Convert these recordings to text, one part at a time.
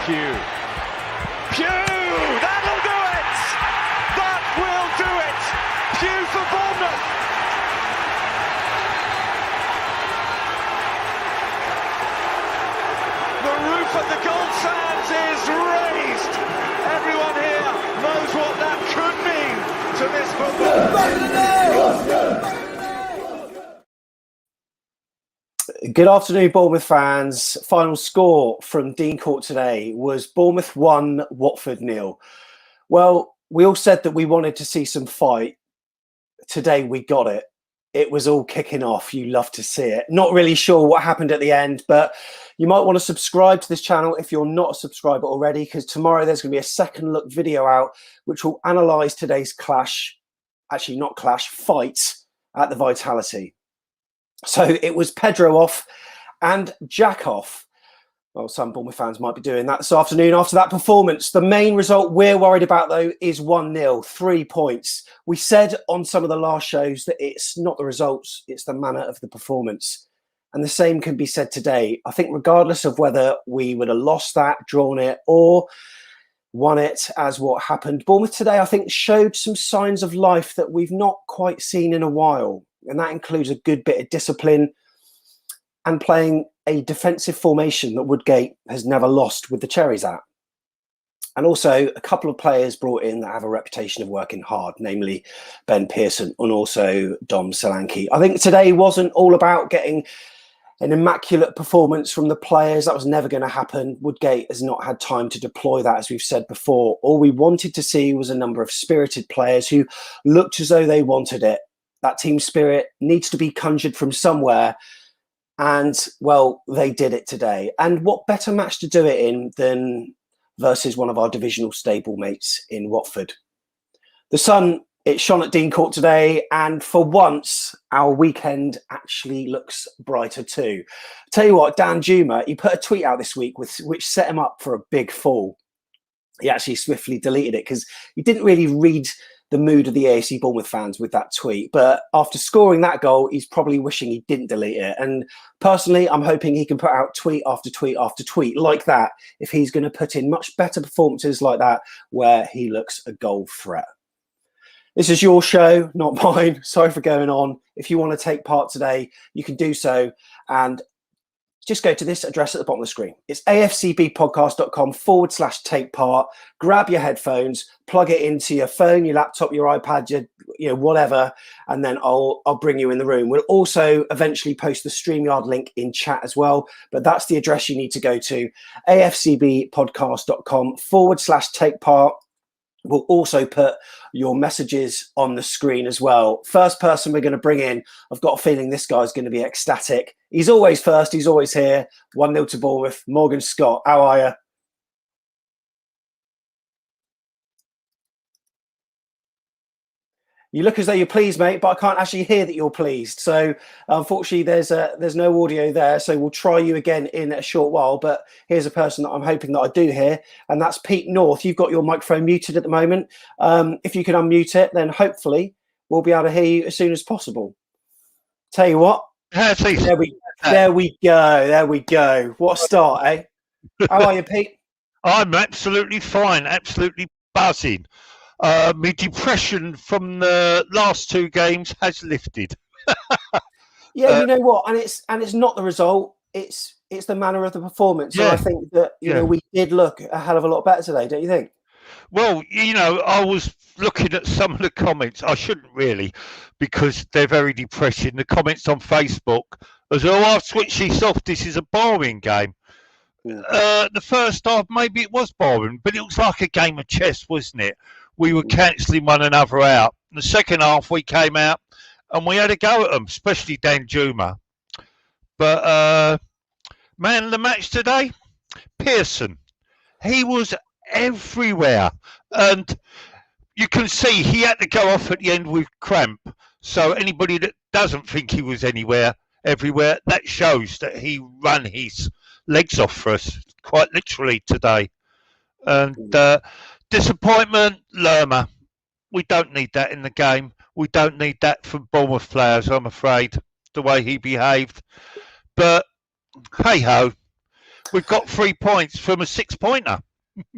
Pugh. That'll do it! That will do it! Pugh for Bournemouth! The roof of the Gold Sands is raised! Everyone here knows what that could mean to this football. Good afternoon, Bournemouth fans. Final score from Dean Court today was Bournemouth 1, Watford 0. Well, we all said that we wanted to see some fight. Today we got it. It was all kicking off. You love to see it. Not really sure what happened at the end, but you might want to subscribe to this channel if you're not a subscriber already, because tomorrow there's going to be a second look video out which will analyse today's clash. Actually, not clash, fight at the Vitality. So it was Pedro off and Jack off. Well, some Bournemouth fans might be doing that this afternoon after that performance. The main result we're worried about, though, is 1-0, 3 points. We said on some of the last shows that it's not the results, it's the manner of the performance. And the same can be said today. I think regardless of whether we would have lost that, drawn it, or won it as what happened, Bournemouth today, I think, showed some signs of life that we've not quite seen in a while. And that includes a good bit of discipline and playing a defensive formation that Woodgate has never lost with the Cherries at. And also a couple of players brought in that have a reputation of working hard, namely Ben Pearson and also Dom Solanki. I think today wasn't all about getting an immaculate performance from the players. That was never going to happen. Woodgate has not had time to deploy that, as we've said before. All we wanted to see was a number of spirited players who looked as though they wanted it. That team spirit needs to be conjured from somewhere. And, well, they did it today. And what better match to do it in than versus one of our divisional stablemates in Watford. The sun, it shone at Dean Court today. And for once, our weekend actually looks brighter too. Tell you what, Danjuma, he put a tweet out this week which set him up for a big fall. He actually swiftly deleted it because he didn't really read the mood of the AFC Bournemouth fans with that tweet. But after scoring that goal, he's probably wishing he didn't delete it. And personally, I'm hoping he can put out tweet after tweet after tweet like that if he's going to put in much better performances like that where he looks a goal threat. This is your show, not mine. Sorry for going on. If you want to take part today, you can do so. And just go to this address at the bottom of the screen. It's afcbpodcast.com/take part. Grab your headphones, plug it into your phone, your laptop, your iPad, your whatever, and then I'll bring you in the room. We'll also eventually post the StreamYard link in chat as well, but that's the address you need to go to, afcbpodcast.com/take part. We'll also put your messages on the screen as well. First person we're going to bring in, I've got a feeling this guy's going to be ecstatic. He's always first. He's always here. 1-0 to Bournemouth. Morgan Scott, how are you? You look as though you're pleased, mate, but I can't actually hear that you're pleased. So unfortunately, there's no audio there. So we'll try you again in a short while. But here's a person that I'm hoping that I do hear, and that's Pete North. You've got your microphone muted at the moment. If you can unmute it, then hopefully we'll be able to hear you as soon as possible. Tell you what. There we go. There we go. What a start, eh? How are you, Pete? I'm absolutely fine. Absolutely buzzing. My depression from the last two games has lifted. Yeah, you know what, and it's not the result; it's the manner of the performance. Yeah. And I think that you know we did look a hell of a lot better today, don't you think? Well, you know, I was looking at some of the comments. I shouldn't really, because they're very depressing. The comments on Facebook, as oh, I've switched this off. This is a boring game. Yeah. The first half, maybe it was boring, but it was like a game of chess, wasn't it? We were cancelling one another out. In the second half, we came out and we had a go at them, especially Danjuma. But, man, the match today, Pearson, he was everywhere. And you can see he had to go off at the end with cramp. So anybody that doesn't think he was everywhere, that shows that he ran his legs off for us, quite literally today. And disappointment, Lerma. We don't need that in the game. We don't need that from Bournemouth players, I'm afraid, the way he behaved. But hey-ho, we've got 3 points from a 6-pointer.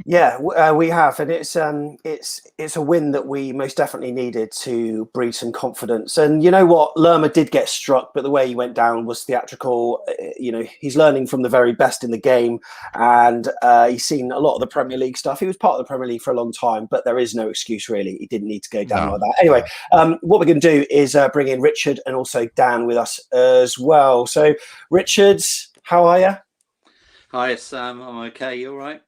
Yeah, we have, and it's a win that we most definitely needed to breed some confidence. And you know what, Lerma did get struck, but the way he went down was theatrical. He's learning from the very best in the game, and he's seen a lot of the Premier League stuff. He was part of the Premier League for a long time, but there is no excuse really. He didn't need to go down like that. Anyway, what we're going to do is bring in Richard and also Dan with us as well. So, Richard, how are you? Hi, Sam. I'm okay. You all right?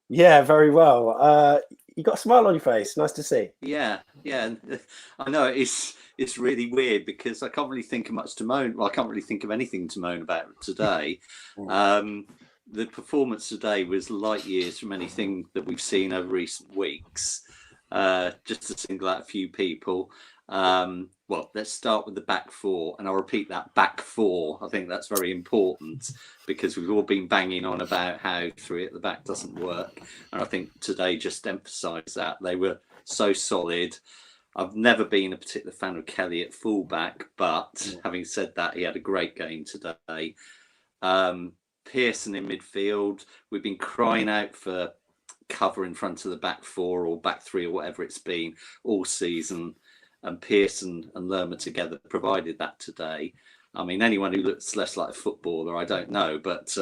Yeah, very well. You got a smile on your face. Nice to see. Yeah. I know it's really weird because I can't really think of much to moan. Well, I can't really think of anything to moan about today. The performance today was light years from anything that we've seen over recent weeks. Just to single out a few people. Well, let's start with the back four, and I'll repeat that, back four. I think that's very important because we've all been banging on about how three at the back doesn't work, and I think today just emphasised that. They were so solid. I've never been a particular fan of Kelly at fullback, but having said that, he had a great game today. Pearson in midfield, we've been crying out for cover in front of the back four or back three or whatever it's been all season. And Pearson and Lerma together provided that today. I mean, anyone who looks less like a footballer, I don't know, but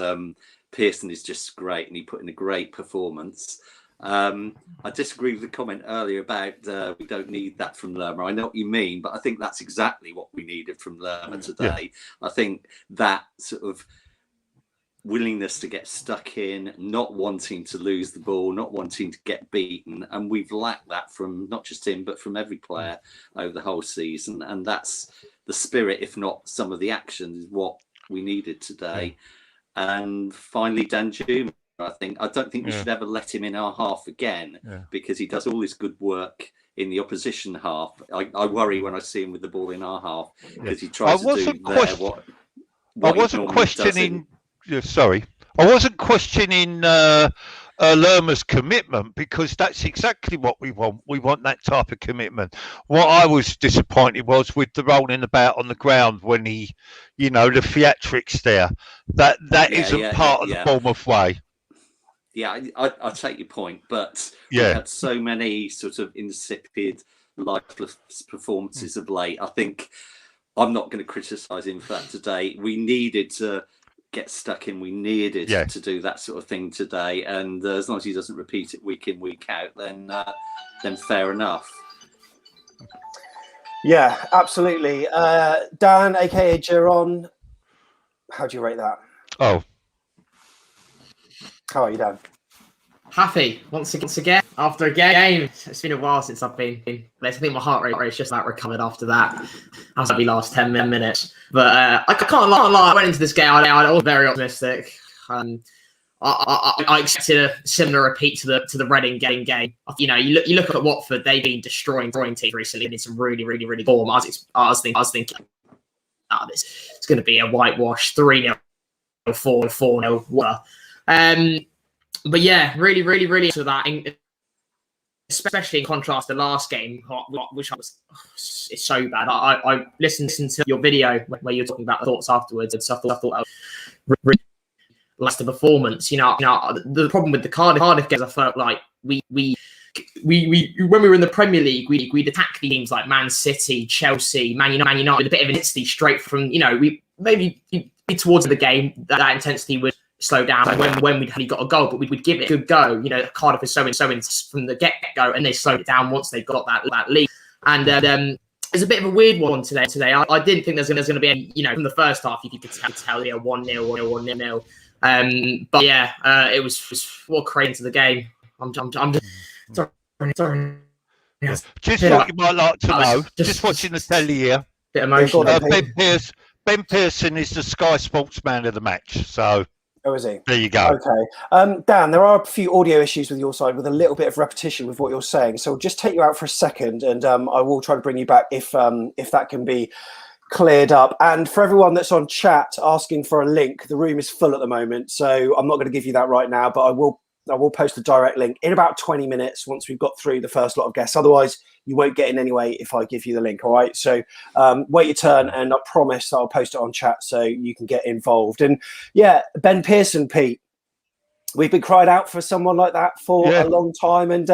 Pearson is just great, and he put in a great performance. I disagree with the comment earlier about we don't need that from Lerma. I know what you mean, but I think that's exactly what we needed from Lerma today. Yeah. I think that sort of willingness to get stuck in, not wanting to lose the ball, not wanting to get beaten, and we've lacked that from not just him but from every player over the whole season, and that's the spirit, if not some of the actions, is what we needed today. And finally, Danjuma, I don't think we should ever let him in our half again because he does all this good work in the opposition half. I worry when I see him with the ball in our half because he tries to do there what I wasn't questioning. Sorry, I wasn't questioning Lerma's commitment because that's exactly what we want. We want that type of commitment. What I was disappointed was with the rolling about on the ground when he, the theatrics there. That isn't part of the Bournemouth way. Yeah, I take your point, but we had so many sort of insipid, lifeless performances of late. I think I'm not going to criticise him for that today. We needed to get stuck in. We needed to do that sort of thing today, and as long as he doesn't repeat it week in, week out, then fair enough. Yeah, absolutely. Dan, aka Geron, how do you rate that? Oh, how are you, Dan? Happy once again after a game. It's been a while since I've been. I think my heart rate is just about recovered after that. As the last 10 minutes, but I can't lie. I went into this game. I was very optimistic. I expected a similar repeat to the Reading game. You look at Watford. They've been destroying teams recently in some really form. I was thinking, it's going to be a whitewash 3-0, 4-0, whatever. But yeah, really to that, especially in contrast to the last game, which it's so bad. I listened to your video where you were talking about the thoughts afterwards, and so I thought that was really last the performance. The problem with the Cardiff games, I felt like we when we were in the Premier League, we'd attack teams like Man City, Chelsea, Man United with a bit of intensity straight from. We maybe towards the game that intensity would slow down when we'd got a goal, but we'd give it a good go. Cardiff is so in from the get-go, and they slowed it down once they got that lead. And it's a bit of a weird one today. I didn't think there's going to be any, from the first half, you could tell 1-0 or 1-0. But yeah, it was what crazy to the game. I'm just sorry. Yes. Just what you might like to know, just watching the telly here. Bit emotional. Ben Pearson is the Sky Sports Man of the match, so. Oh, is he? There you go. Okay. Dan, there are a few audio issues with your side with a little bit of repetition with what you're saying. So I'll just take you out for a second, and I will try to bring you back if that can be cleared up. And for everyone that's on chat asking for a link, the room is full at the moment. So I'm not going to give you that right now, but I will post a direct link in about 20 minutes once we've got through the first lot of guests. Otherwise, you won't get in anyway if I give you the link, all right? So wait your turn, and I promise I'll post it on chat so you can get involved. And yeah, Ben Pearson, Pete, we've been cried out for someone like that for a long time, and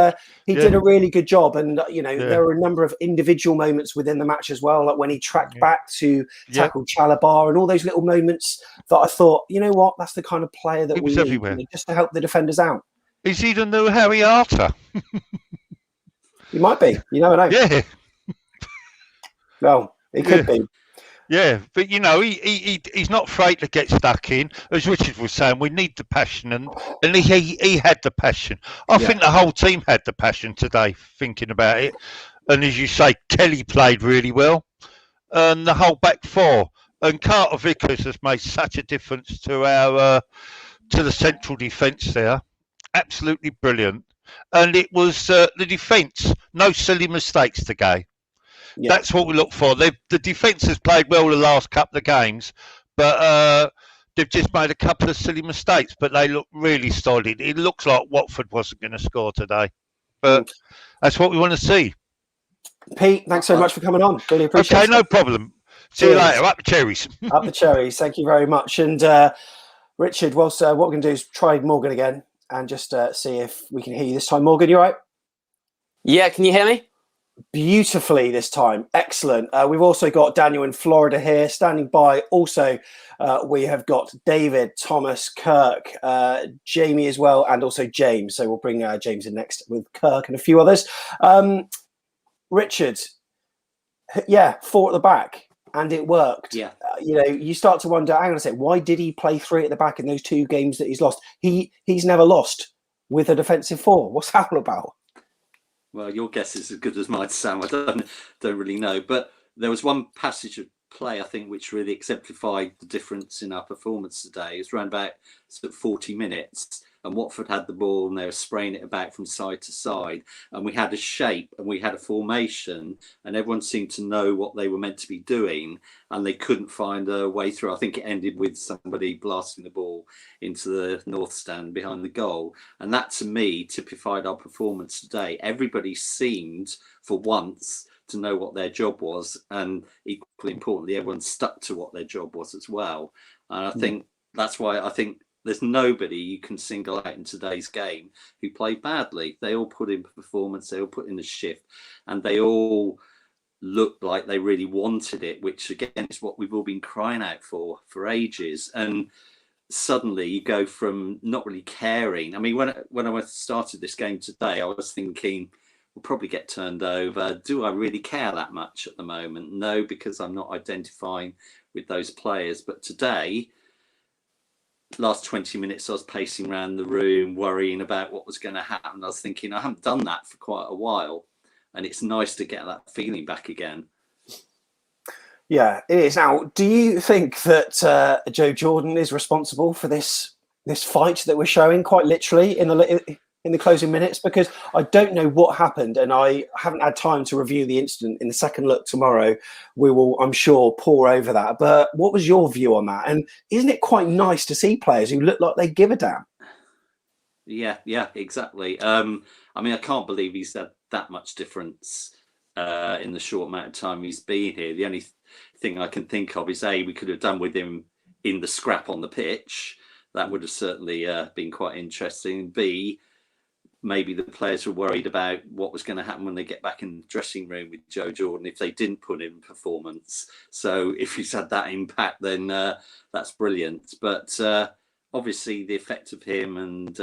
he did a really good job. And there were a number of individual moments within the match as well, like when he tracked back to tackle Chalabar, and all those little moments that I thought, you know what, that's the kind of player that we need, just to help the defenders out. Is he the new Harry Arter? He might be. You never know. Yeah. Well, he could be. Yeah, but he's not afraid to get stuck in. As Richard was saying, we need the passion, and he had the passion. I think the whole team had the passion today, thinking about it. And as you say, Kelly played really well, and the whole back four. And Carter Vickers has made such a difference to our to the central defence there. Absolutely brilliant. And it was the defence, no silly mistakes today. Yeah. That's what we look for. The defence has played well the last couple of games, but they've just made a couple of silly mistakes, but they look really solid. It looks like Watford wasn't going to score today, but that's what we want to see. Pete, thanks so much for coming on. Really appreciate it. Okay, no problem. See you later. Up the cherries. Up the cherries. Thank you very much. And Richard, what we're going to do is try Morgan again and just see if we can hear you this time. Morgan, you all right? Yeah, can you hear me? Beautifully this time. Excellent. We've also got Daniel in Florida here standing by. Also, we have got David, Thomas, Kirk, Jamie as well, and also James. So we'll bring James in next with Kirk and a few others. Richard, 4 at the back, and it worked. Yeah. You start to wonder, hang on a second, why did he play 3 at the back in those 2 games that he's lost? He's never lost with a defensive 4. What's that all about? Well, your guess is as good as mine, Sam. I don't really know. But there was one passage of play, I think, which really exemplified the difference in our performance today. It was around about 40 minutes, and Watford had the ball and they were spraying it about from side to side. And we had a shape and we had a formation, and everyone seemed to know what they were meant to be doing, and they couldn't find a way through. I think it ended with somebody blasting the ball into the north stand behind the goal. And that, to me, typified our performance today. Everybody seemed, for once, to know what their job was, and equally importantly, everyone stuck to what their job was as well. And I think that's why I think there's nobody you can single out in today's game who played badly. They all put in performance, they all put in the shift, and they all looked like they really wanted it, which again is what we've all been crying out for ages. And suddenly you go from not really caring. I mean, when I started this game today, I was thinking, we'll probably get turned over. Do I really care that much at the moment? No, because I'm not identifying with those players. But today, last 20 minutes, I was pacing around the room, worrying about what was going to happen. I was thinking, I haven't done that for quite a while, and it's nice to get that feeling back again. Yeah, it is. Now, do you think that Joe Jordan is responsible for this fight that we're showing, quite literally, in the closing minutes? Because I don't know what happened, and I haven't had time to review the incident. In the second look tomorrow, we will, I'm sure, pour over that. But what was your view on that? And isn't it quite nice to see players who look like they give a damn? Yeah, exactly. I mean, I can't believe he's had that much difference in the short amount of time he's been here. The only thing I can think of is A, we could have done with him in the scrap on the pitch. That would have certainly been quite interesting. B, maybe the players were worried about what was going to happen when they get back in the dressing room with Joe Jordan if they didn't put in performance. So if he's had that impact, then that's brilliant. But obviously the effect of him and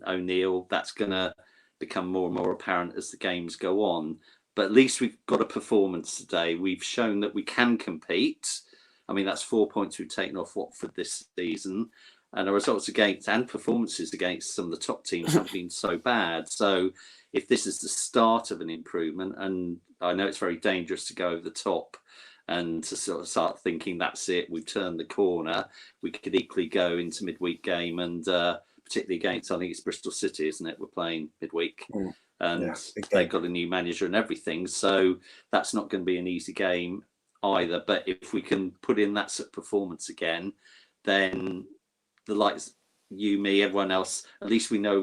O'Neill, that's going to become more and more apparent as the games go on. But at least we've got a performance today. We've shown that we can compete. I mean, that's 4 points we've taken off Watford this season. And our results against and performances against some of the top teams have been so bad. So if this is the start of an improvement, and I know it's very dangerous to go over the top and to sort of start thinking that's it, we've turned the corner, we could equally go into midweek game and particularly against, I think it's Bristol City, isn't it? We're playing midweek. And they've got a new manager and everything. So that's not going to be an easy game either. But if we can put in that sort of performance again, then the likes, you, me, everyone else, at least we know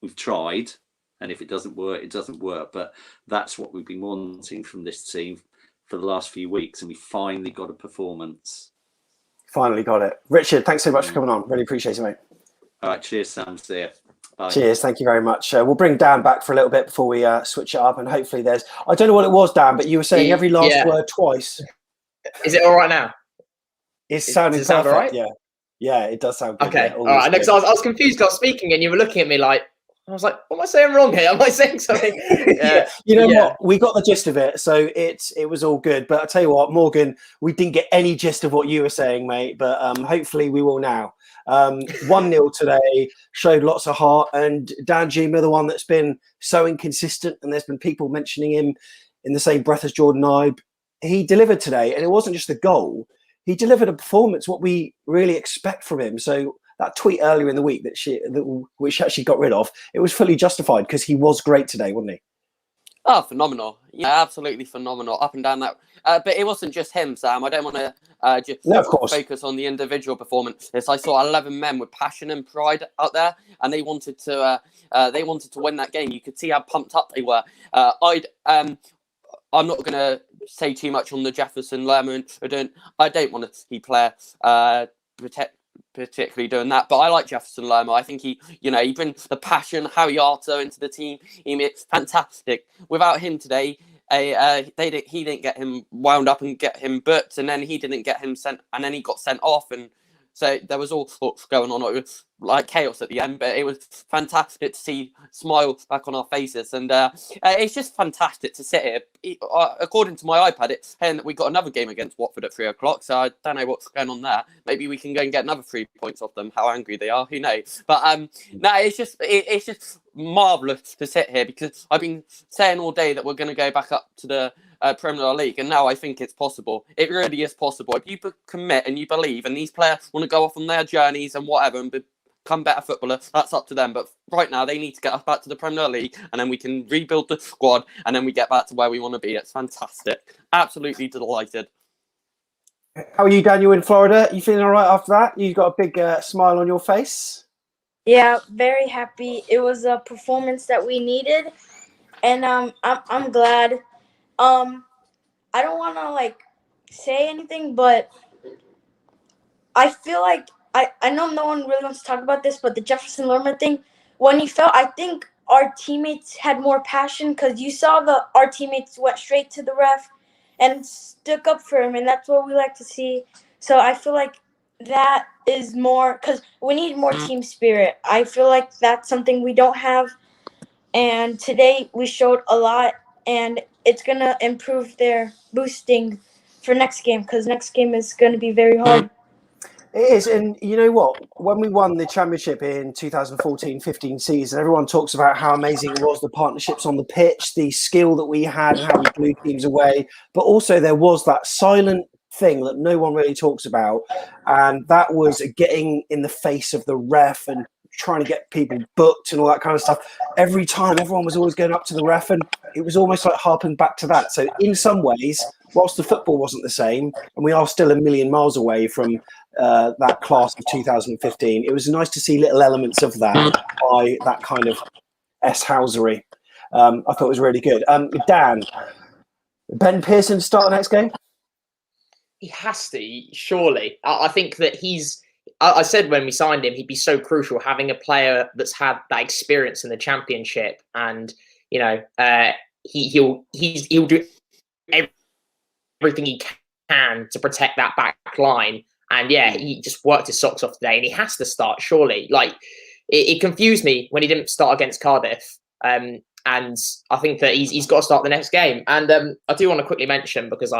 we've tried. And if it doesn't work, it doesn't work. But that's what we've been wanting from this team for the last few weeks. And we finally got a performance. Finally got it. Richard, thanks so much for coming on. Really appreciate it, mate. All right, cheers, Sam. See you. Bye. Cheers, thank you very much. We'll bring Dan back for a little bit before we switch it up, and hopefully I don't know what it was, Dan, but you were saying every last word twice. Is it all right now? It's sounding does it sound perfect. all right? Yeah, it does sound good. Okay, Yeah, all right. Next, I was confused. I was speaking, and you were looking at me like, I was like, "What am I saying wrong here? Am I saying something?" Yeah. You know what? We got the gist of it, so it was all good. But I tell you what, Morgan, we didn't get any gist of what you were saying, mate. But hopefully we will now. 1-0 today, showed lots of heart, and Danjuma, the one that's been so inconsistent, and there's been people mentioning him in the same breath as Jordan Ibe. He delivered today, and it wasn't just the goal. He delivered a performance, what we really expect from him. So that tweet earlier in the week which actually got rid of, it was fully justified because he was great today, wasn't he? Oh, phenomenal. Yeah, absolutely phenomenal. Up and down that. But it wasn't just him, Sam. I don't want to just of course. focus on the individual performance. I saw 11 men with passion and pride out there, and they wanted to win that game. You could see how pumped up they were. I'm not going to say too much on the Jefferson Lerma. I don't want to see player particularly doing that, but I like Jefferson Lerma. I think he brings the passion, Harry Arter into the team. It's fantastic. Without him today, he didn't get him wound up and get him booked, and then he didn't get him sent, and then he got sent off, and so there was all sorts going on. It was like chaos at the end, but it was fantastic to see smiles back on our faces, and it's just fantastic to sit here. According to my iPad, it's saying that we got another game against Watford at 3:00, so I don't know what's going on there. Maybe we can go and get another 3 points off them. How angry they are, who knows? But no, it's just marvellous to sit here, because I've been saying all day that we're going to go back up to the Premier League, and now I think it's possible. It really is possible. If you commit and you believe, and these players want to go off on their journeys and whatever and become better footballers, that's up to them. But right now, they need to get us back to the Premier League, and then we can rebuild the squad, and then we get back to where we want to be. It's fantastic. Absolutely delighted. How are you, Daniel, in Florida? You feeling all right after that? You got a big smile on your face? Yeah, very happy. It was a performance that we needed, and I'm glad. I don't want to say anything, but I feel like I know no one really wants to talk about this, but the Jefferson Lerma thing, when he fell, I think our teammates had more passion, because you saw our teammates went straight to the ref and stuck up for him, and that's what we like to see. So I feel like that is more, because we need more team spirit. I feel like that's something we don't have, and today we showed a lot, and it's going to improve their boosting for next game, because next game is going to be very hard. It is, and you know what? When we won the championship in 2014-15 season, everyone talks about how amazing it was, the partnerships on the pitch, the skill that we had, and how we blew teams away. But also there was that silent thing that no one really talks about, and that was getting in the face of the ref and trying to get people booked and all that kind of stuff. Every time, everyone was always going up to the ref, and it was almost like harping back to that. So in some ways, whilst the football wasn't the same, and we are still a million miles away from that class of 2015, it was nice to see little elements of that by that kind of S-housery. I thought it was really good. Dan, Ben Pearson to start the next game? He has to, surely. I think that I said when we signed him, he'd be so crucial, having a player that's had that experience in the Championship, and he'll do everything he can to protect that back line. And yeah, he just worked his socks off today, and he has to start, surely. It confused me when he didn't start against Cardiff, and I think that he's got to start the next game. And I do want to quickly mention, because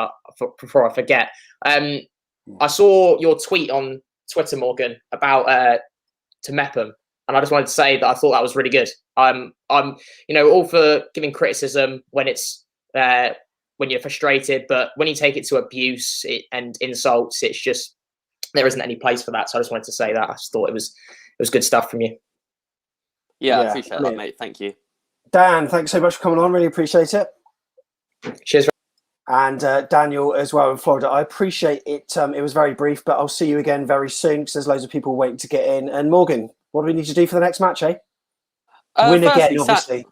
before I forget, I saw your tweet on Twitter, Morgan, about to Mepham, and I just wanted to say that I thought that was really good. I'm all for giving criticism when it's when you're frustrated, but when you take it to abuse and insults, it's just there isn't any place for that. So I just wanted to say that. I just thought it was good stuff from you. Yeah, I appreciate that, mate. Thank you, Dan. Thanks so much for coming on. Really appreciate it. Cheers. And Daniel as well in Florida. I appreciate it. It was very brief, but I'll see you again very soon, because there's loads of people waiting to get in. And Morgan, what do we need to do for the next match, eh? Win again, obviously.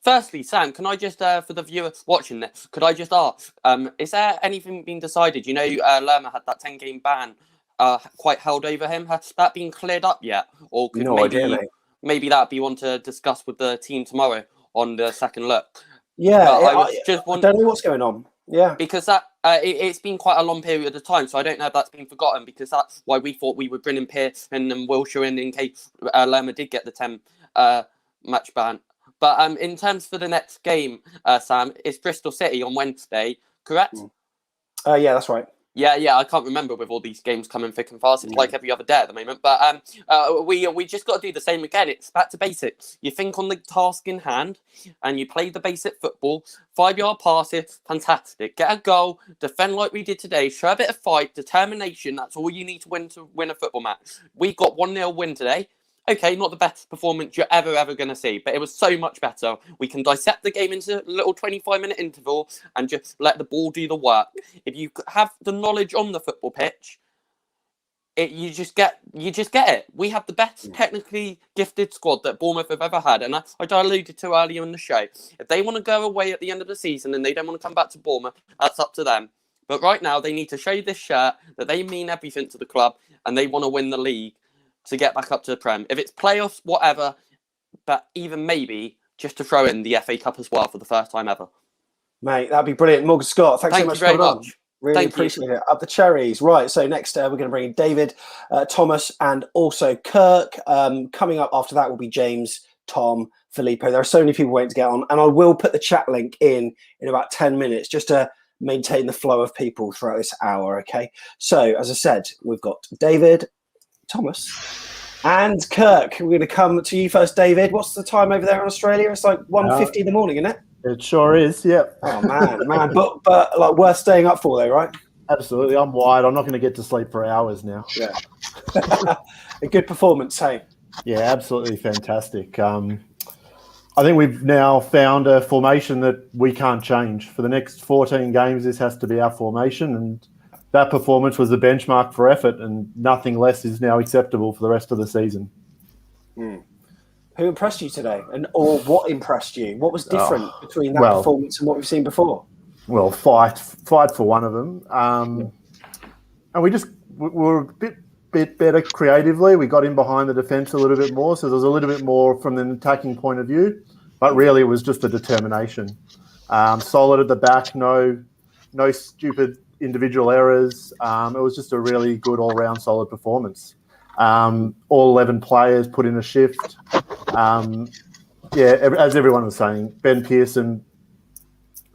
Firstly, Sam, can I just, for the viewer watching this, could I just ask, is there anything been decided? Lerma had that 10-game ban quite held over him. Has that been cleared up yet? Or could No idea, mate. maybe that'd be one to discuss with the team tomorrow on the second look. Yeah, I don't know what's going on. Yeah, because that it's been quite a long period of time, so I don't know if that's been forgotten, because that's why we thought we would bring in Pearson and Wilshire in case Lerma did get the 10 match ban. But in terms for the next game, Sam, it's Bristol City on Wednesday, correct? Yeah, that's right. Yeah, I can't remember with all these games coming thick and fast. It's like every other day at the moment. But we just got to do the same again. It's back to basics. You think on the task in hand, and you play the basic football. 5-yard passes, fantastic. Get a goal, defend like we did today. Show a bit of fight, determination. That's all you need to win a football match. We got 1-0 win today. Okay, not the best performance you're ever going to see, but it was so much better. We can dissect the game into a little 25-minute interval and just let the ball do the work. If you have the knowledge on the football pitch, you just get it. We have the best technically gifted squad that Bournemouth have ever had, and I alluded to earlier in the show. If they want to go away at the end of the season and they don't want to come back to Bournemouth, that's up to them. But right now, they need to show this shirt that they mean everything to the club and they want to win the league to get back up to the Prem. If it's playoffs, whatever, but even maybe just to throw in the FA Cup as well for the first time ever. Mate, that'd be brilliant. Morgan Scott, thanks so much for coming on. Really appreciate it. Up the Cherries. Right, so next we're going to bring in David, Thomas, and also Kirk. Coming up after that will be James, Tom, Filippo. There are so many people waiting to get on, and I will put the chat link in about 10 minutes just to maintain the flow of people throughout this hour, okay? So, as I said, we've got David, Thomas, and Kirk. We're going to come to you first, David. What's the time over there in Australia? It's like 1:50 in the morning, isn't it? It sure is, yeah. Oh, man. But like worth staying up for, though, right? Absolutely. I'm wired. I'm not going to get to sleep for hours now. Yeah. A good performance, hey? Yeah, absolutely fantastic. I think we've now found a formation that we can't change. For the next 14 games, this has to be our formation, and that performance was the benchmark for effort, and nothing less is now acceptable for the rest of the season. Who impressed you today, or what impressed you? What was different between that performance and what we've seen before? Well, fight for one of them, and we were a bit better creatively. We got in behind the defence a little bit more, so there was a little bit more from an attacking point of view. But really, it was just a determination. Solid at the back, no stupid individual errors. It was just a really good all-round solid performance. All 11 players put in a shift. As everyone was saying, Ben Pearson,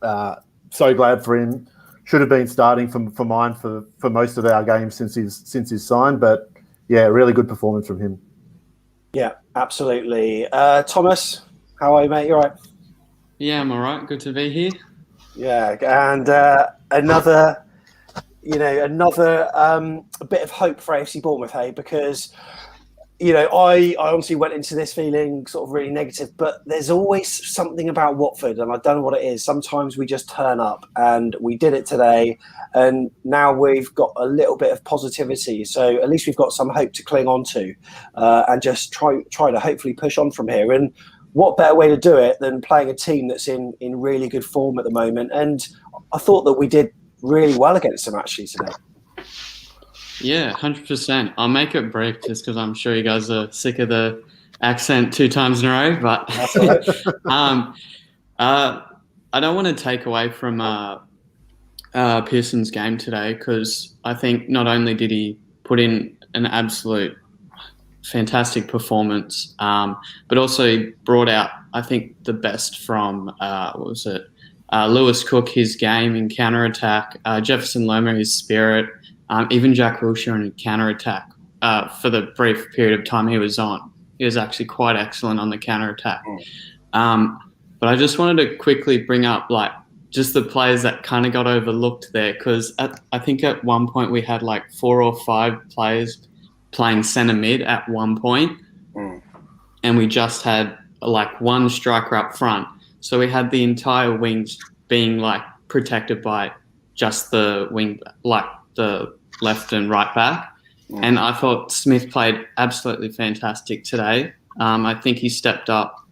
so glad for him. Should have been starting for mine for most of our games since he's signed, but yeah, really good performance from him. Yeah, absolutely. Thomas, how are you, mate? You all right? Yeah, I'm all right. Good to be here. Yeah, and another bit of hope for AFC Bournemouth, hey, because I honestly went into this feeling sort of really negative, but there's always something about Watford, and I don't know what it is. Sometimes we just turn up, and we did it today, and now we've got a little bit of positivity. So at least we've got some hope to cling on to, and just try to hopefully push on from here. And what better way to do it than playing a team that's in really good form at the moment? And I thought that we did really well against them actually today. Yeah, 100%. I'll make it brief just because I'm sure you guys are sick of the accent 2 times in a row. But that's all right. I don't want to take away from Pearson's game today, because I think not only did he put in an absolute fantastic performance, but also he brought out, I think, the best from Lewis Cook, his game in counter-attack, Jefferson Lerma, his spirit, even Jack Wilshere in counter-attack. For the brief period of time he was on, he was actually quite excellent on the counter-attack. But I just wanted to quickly bring up just the players that kind of got overlooked there, because I think at one point we had 4 or 5 players playing centre mid at one point, and we just had one striker up front. So we had the entire wings being protected by just the wing, the left and right back. And I thought Smith played absolutely fantastic today. I think he stepped up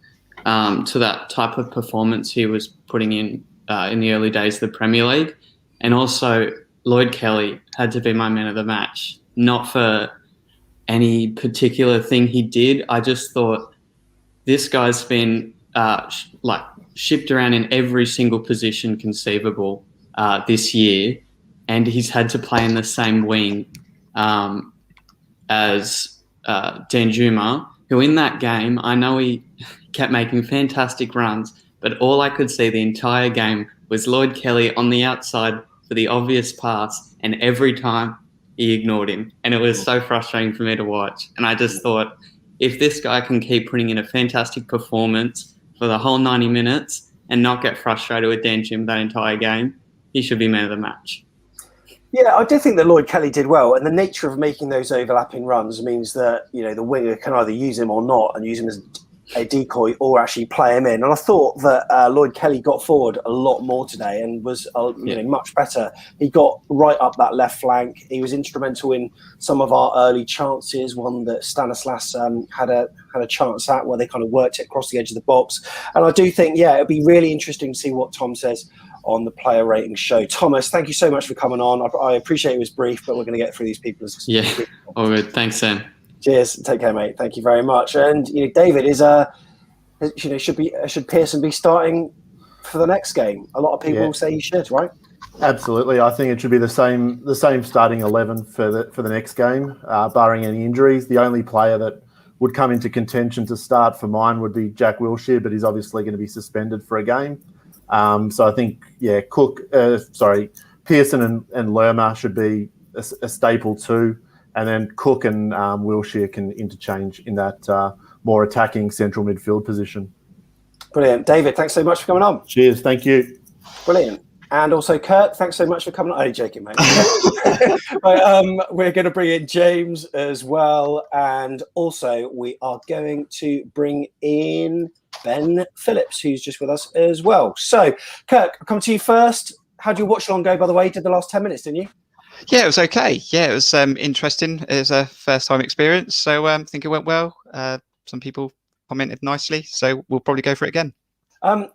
to that type of performance he was putting in the early days of the Premier League. And also Lloyd Kelly had to be my man of the match. not for any particular thing he did. I just thought this guy's been shipped around in every single position conceivable this year, and he's had to play in the same wing as Danjuma, who in that game, I know he kept making fantastic runs, but all I could see the entire game was Lloyd Kelly on the outside for the obvious pass, and every time he ignored him. And it was so frustrating for me to watch. And I just thought, if this guy can keep putting in a fantastic performance for the whole 90 minutes and not get frustrated with Danjuma that entire game, he should be man of the match. Yeah, I do think that Lloyd Kelly did well, and the nature of making those overlapping runs means that, you know, the winger can either use him or not, and use him as a decoy or actually play him in. And I thought that Lloyd Kelly got forward a lot more today and was much better. He got right up that left flank. He was instrumental in some of our early chances. One that Stanislas had a chance at where they kind of worked it across the edge of the box. And I do think, it'd be really interesting to see what Tom says on the player rating show. Thomas, thank you so much for coming on. I appreciate it was brief, but we're going to get through these people. All good. Thanks, Sam. Cheers. Take care, mate. Thank you very much. And David should Pearson be starting for the next game? A lot of people say he should, right? Absolutely. I think it should be the same starting 11 for the next game, barring any injuries. The only player that would come into contention to start for mine would be Jack Wilshere, but he's obviously going to be suspended for a game. So I think, Pearson and Lerma should be a staple too. And then Cook and Wilshere can interchange in that more attacking central midfield position. Brilliant. David, thanks so much for coming on. Cheers. Thank you. Brilliant. And also, Kurt, thanks so much for coming on. Oh, joking, mate. Right, we're going to bring in James as well. And also, we are going to bring in Ben Phillips, who's just with us as well. So, Kirk, I'll come to you first. How did your watch along go, by the way? You did the last 10 minutes, didn't you? Yeah, it was okay. Yeah, it was interesting. It was a first-time experience, so I think it went well. Some people commented nicely, so we'll probably go for it again.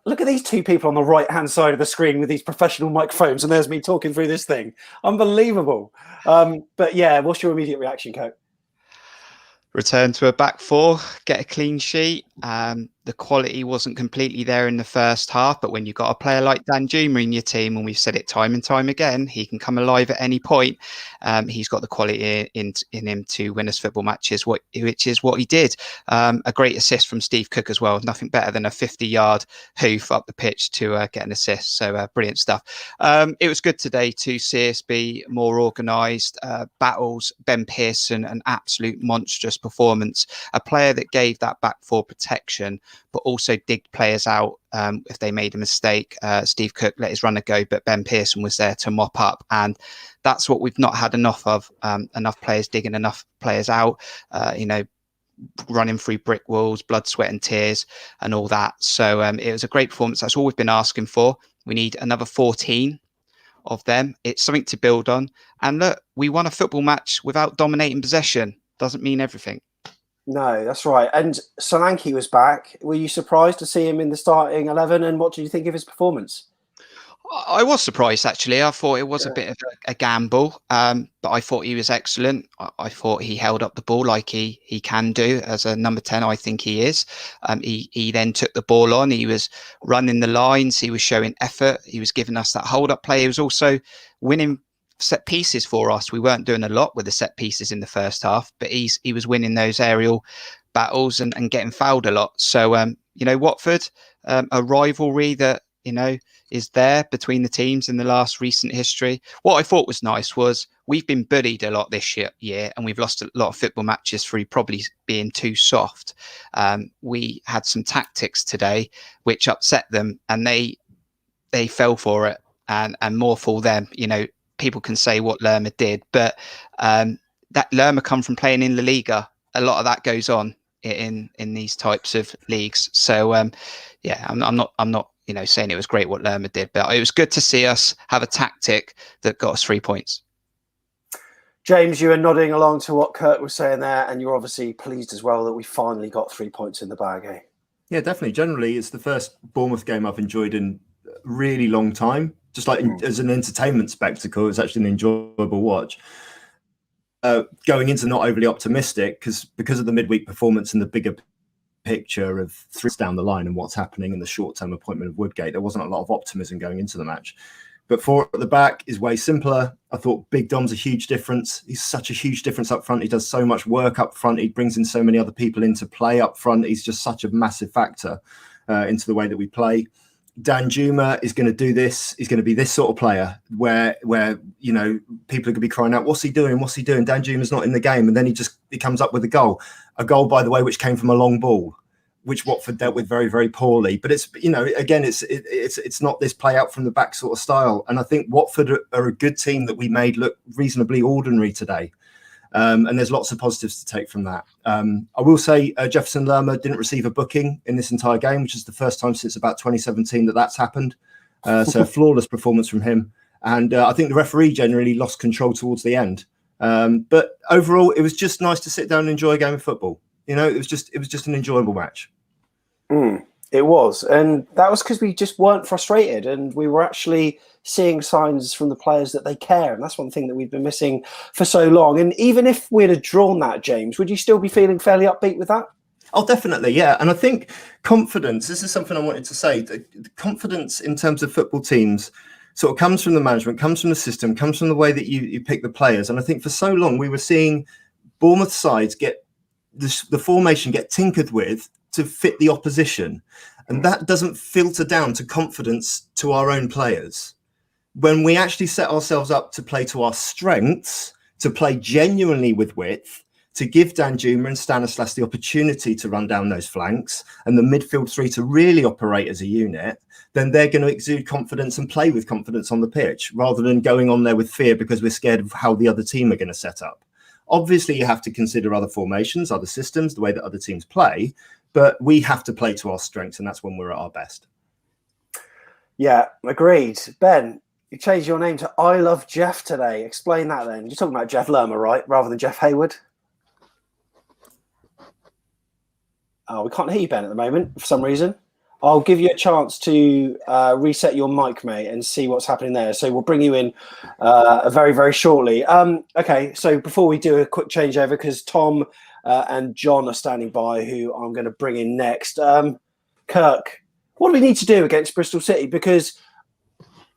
Look at these two people on the right-hand side of the screen with these professional microphones, and there's me talking through this thing. Unbelievable. But yeah, what's your immediate reaction, Coach? Return to a back four, get a clean sheet. The quality wasn't completely there in the first half, but when you've got a player like Danjuma in your team, and we've said it time and time again, he can come alive at any point. He's got the quality in him to win us football matches, which is what he did. A great assist from Steve Cook as well. Nothing better than a 50-yard hoof up the pitch to get an assist. So brilliant stuff. It was good today to see us be more organised. Battles, Ben Pearson, an absolute monstrous performance. A player that gave that back four protection, but also digged players out if they made a mistake. Steve Cook let his runner go, but Ben Pearson was there to mop up. And that's what we've not had enough of, enough players digging enough players out, running through brick walls, blood, sweat and tears and all that. So it was a great performance. That's all we've been asking for. We need another 14 of them. It's something to build on. And look, we won a football match without dominating possession. Doesn't mean everything. No, that's right. And Solanki was back. Were you surprised to see him in the starting 11? And what did you think of his performance? I was surprised, actually. I thought it was a bit of a gamble, but I thought he was excellent. I thought he held up the ball like he can do as a number 10. I think he is. He then took the ball on. He was running the lines. He was showing effort. He was giving us that hold-up play. He was also winning set pieces for us. We weren't doing a lot with the set pieces in the first half, but he was winning those aerial battles and getting fouled a lot. So, Watford, a rivalry that, is there between the teams in the last recent history. What I thought was nice was we've been bullied a lot this year and we've lost a lot of football matches through probably being too soft. We had some tactics today which upset them and they fell for it and more for them. People can say what Lerma did, but that Lerma come from playing in La Liga. A lot of that goes on in these types of leagues. So I'm not saying it was great what Lerma did, but it was good to see us have a tactic that got us 3 points. James, you were nodding along to what Kurt was saying there, and you're obviously pleased as well that we finally got 3 points in the bag, eh? Yeah, definitely. Generally, it's the first Bournemouth game I've enjoyed in a really long time. Just like as an entertainment spectacle, it's actually an enjoyable watch. going into not overly optimistic because of the midweek performance and the bigger picture of 3 down the line and what's happening in the short-term appointment of Woodgate. There wasn't a lot of optimism going into the match. But 4 at the back is way simpler. I thought Big Dom's a huge difference. He's such a huge difference up front. He does so much work up front. He brings in so many other people into play up front. He's just such a massive factor into the way that we play. Danjuma is going to do this. He's going to be this sort of player where you know, people are going to be crying out, "What's he doing? What's he doing?" Danjuma's not in the game, and then he comes up with a goal, by the way, which came from a long ball, which Watford dealt with very, very poorly. But it's, you know, again, it's not this play out from the back sort of style. And I think Watford are a good team that we made look reasonably ordinary today. And there's lots of positives to take from that. I will say Jefferson Lerma didn't receive a booking in this entire game, which is the first time since about 2017 that's happened. So a flawless performance from him. And I think the referee generally lost control towards the end. But overall, it was just nice to sit down and enjoy a game of football. You know, it was just an enjoyable match. It was, and that was because we just weren't frustrated, and we were actually seeing signs from the players that they care, and that's one thing that we've been missing for so long. And even if we'd have drawn that, James, would you still be feeling fairly upbeat with that? Oh, definitely, yeah. And I think confidence, this is something I wanted to say, the confidence in terms of football teams sort of comes from the management, comes from the system, comes from the way that you pick the players. And I think for so long we were seeing Bournemouth sides get the formation get tinkered with to fit the opposition, and that doesn't filter down to confidence to our own players. When we actually set ourselves up to play to our strengths, to play genuinely with width, to give Danjuma and Stanislas the opportunity to run down those flanks and the midfield 3 to really operate as a unit, then they're going to exude confidence and play with confidence on the pitch rather than going on there with fear because we're scared of how the other team are going to set up. Obviously, you have to consider other formations, other systems, the way that other teams play, but we have to play to our strengths, and that's when we're at our best. Yeah, agreed. Ben, you changed your name to I Love Jeff today. Explain that then. You're talking about Jeff Lerma, right? Rather than Jeff Hayward? Oh, we can't hear you, Ben, at the moment for some reason. I'll give you a chance to reset your mic, mate, and see what's happening there. So we'll bring you in very, very shortly. Okay, so before we do a quick changeover, because Tom and John are standing by, who I'm going to bring in next. Kirk, what do we need to do against Bristol City? Because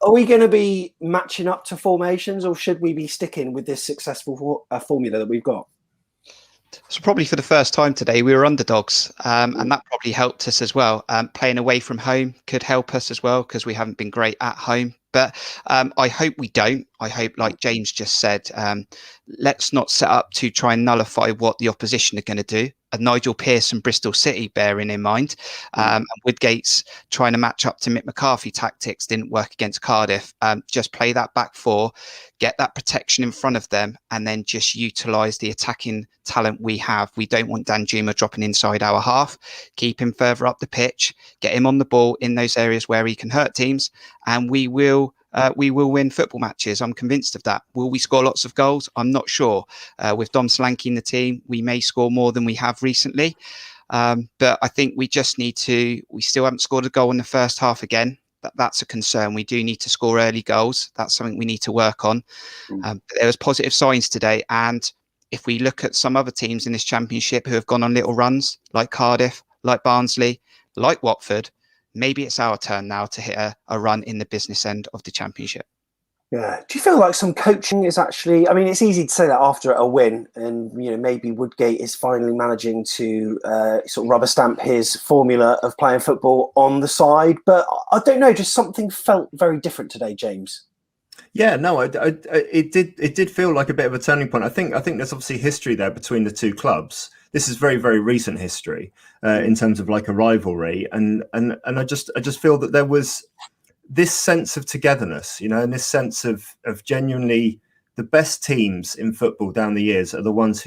are we going to be matching up to formations, or should we be sticking with this successful formula that we've got? So probably for the first time today, we were underdogs, and that probably helped us as well. Playing away from home could help us as well because we haven't been great at home. But I hope we don't. I hope, like James just said, let's not set up to try and nullify what the opposition are going to do. Nigel Pearson, Bristol City, bearing in mind. Woodgate's trying to match up to Mick McCarthy tactics didn't work against Cardiff. Just play that back 4, get that protection in front of them, and then just utilise the attacking talent we have. We don't want Danjuma dropping inside our half. Keep him further up the pitch, get him on the ball in those areas where he can hurt teams, and we will win football matches. I'm convinced of that. Will we score lots of goals? I'm not sure. With Dom Solanki in the team, we may score more than we have recently. But I think we just need to, we still haven't scored a goal in the first half again. That's a concern. We do need to score early goals. That's something we need to work on. There was positive signs today. And if we look at some other teams in this championship who have gone on little runs, like Cardiff, like Barnsley, like Watford, maybe it's our turn now to hit a run in the business end of the championship. Yeah. Do you feel like some coaching is actually, I mean, it's easy to say that after a win, and, you know, maybe Woodgate is finally managing to sort of rubber stamp his formula of playing football on the side. But I don't know, just something felt very different today, James. Yeah, no, it did feel like a bit of a turning point. I think there's obviously history there between the two clubs. This is very, very recent history in terms of like a rivalry, and I just feel that there was this sense of togetherness, you know, and this sense of genuinely the best teams in football down the years are the ones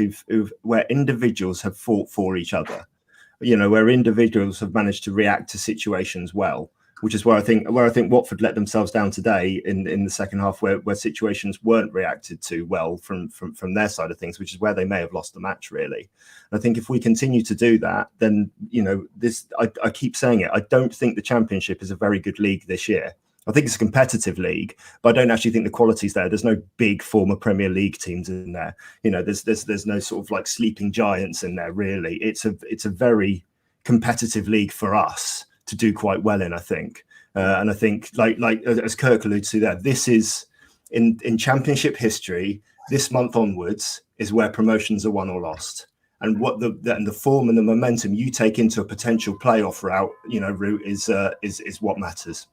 where individuals have fought for each other, you know, where individuals have managed to react to situations well. Which is where I think Watford let themselves down today in the second half, where situations weren't reacted to well from their side of things, which is where they may have lost the match, really. And I think if we continue to do that, then, you know, I keep saying it, I don't think the Championship is a very good league this year. I think it's a competitive league, but I don't actually think the quality's there. There's no big former Premier League teams in there. You know, there's no sort of like sleeping giants in there, really. It's a very competitive league for us to do quite well in, I think. And I think, like as Kirk alluded to there, this is in Championship history, this month onwards is where promotions are won or lost. And what the form and the momentum you take into a potential playoff route is what matters.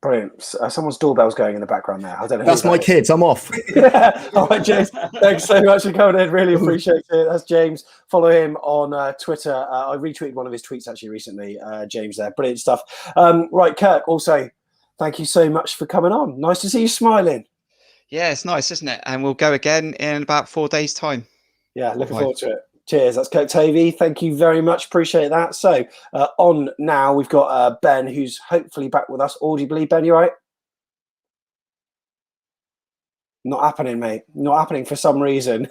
Brilliant. Someone's doorbell's going in the background there. I don't know. That's my kids. I'm off. All right, James. Thanks so much for coming in. Really appreciate it. That's James. Follow him on Twitter. I retweeted one of his tweets actually recently. James there. Brilliant stuff. Right, Kirk, also, thank you so much for coming on. Nice to see you smiling. Yeah, it's nice, isn't it? And we'll go again in about 4 days' time. Yeah, looking forward to it. Cheers. That's Kirk Tavey. Thank you very much. Appreciate that. So on now, we've got Ben, who's hopefully back with us audibly. Ben, you right? Not happening, mate. Not happening for some reason.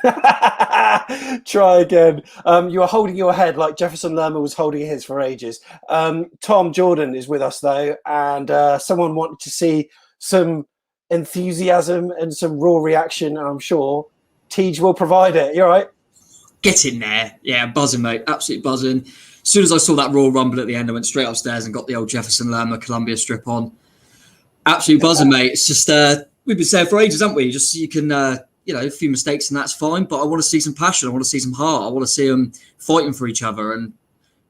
Try again. You are holding your head like Jefferson Lerma was holding his for ages. Tom Jordan is with us, though, and someone wanted to see some enthusiasm and some raw reaction, and I'm sure Tej will provide it. You all right? Get in there. Yeah, buzzing, mate. Absolutely buzzing. As soon as I saw that Royal Rumble at the end, I went straight upstairs and got the old Jefferson Lerma Columbia strip on. Absolutely buzzing, mate. It's just, we've been saying for ages, haven't we? Just you can, a few mistakes and that's fine, but I want to see some passion. I want to see some heart. I want to see them fighting for each other. And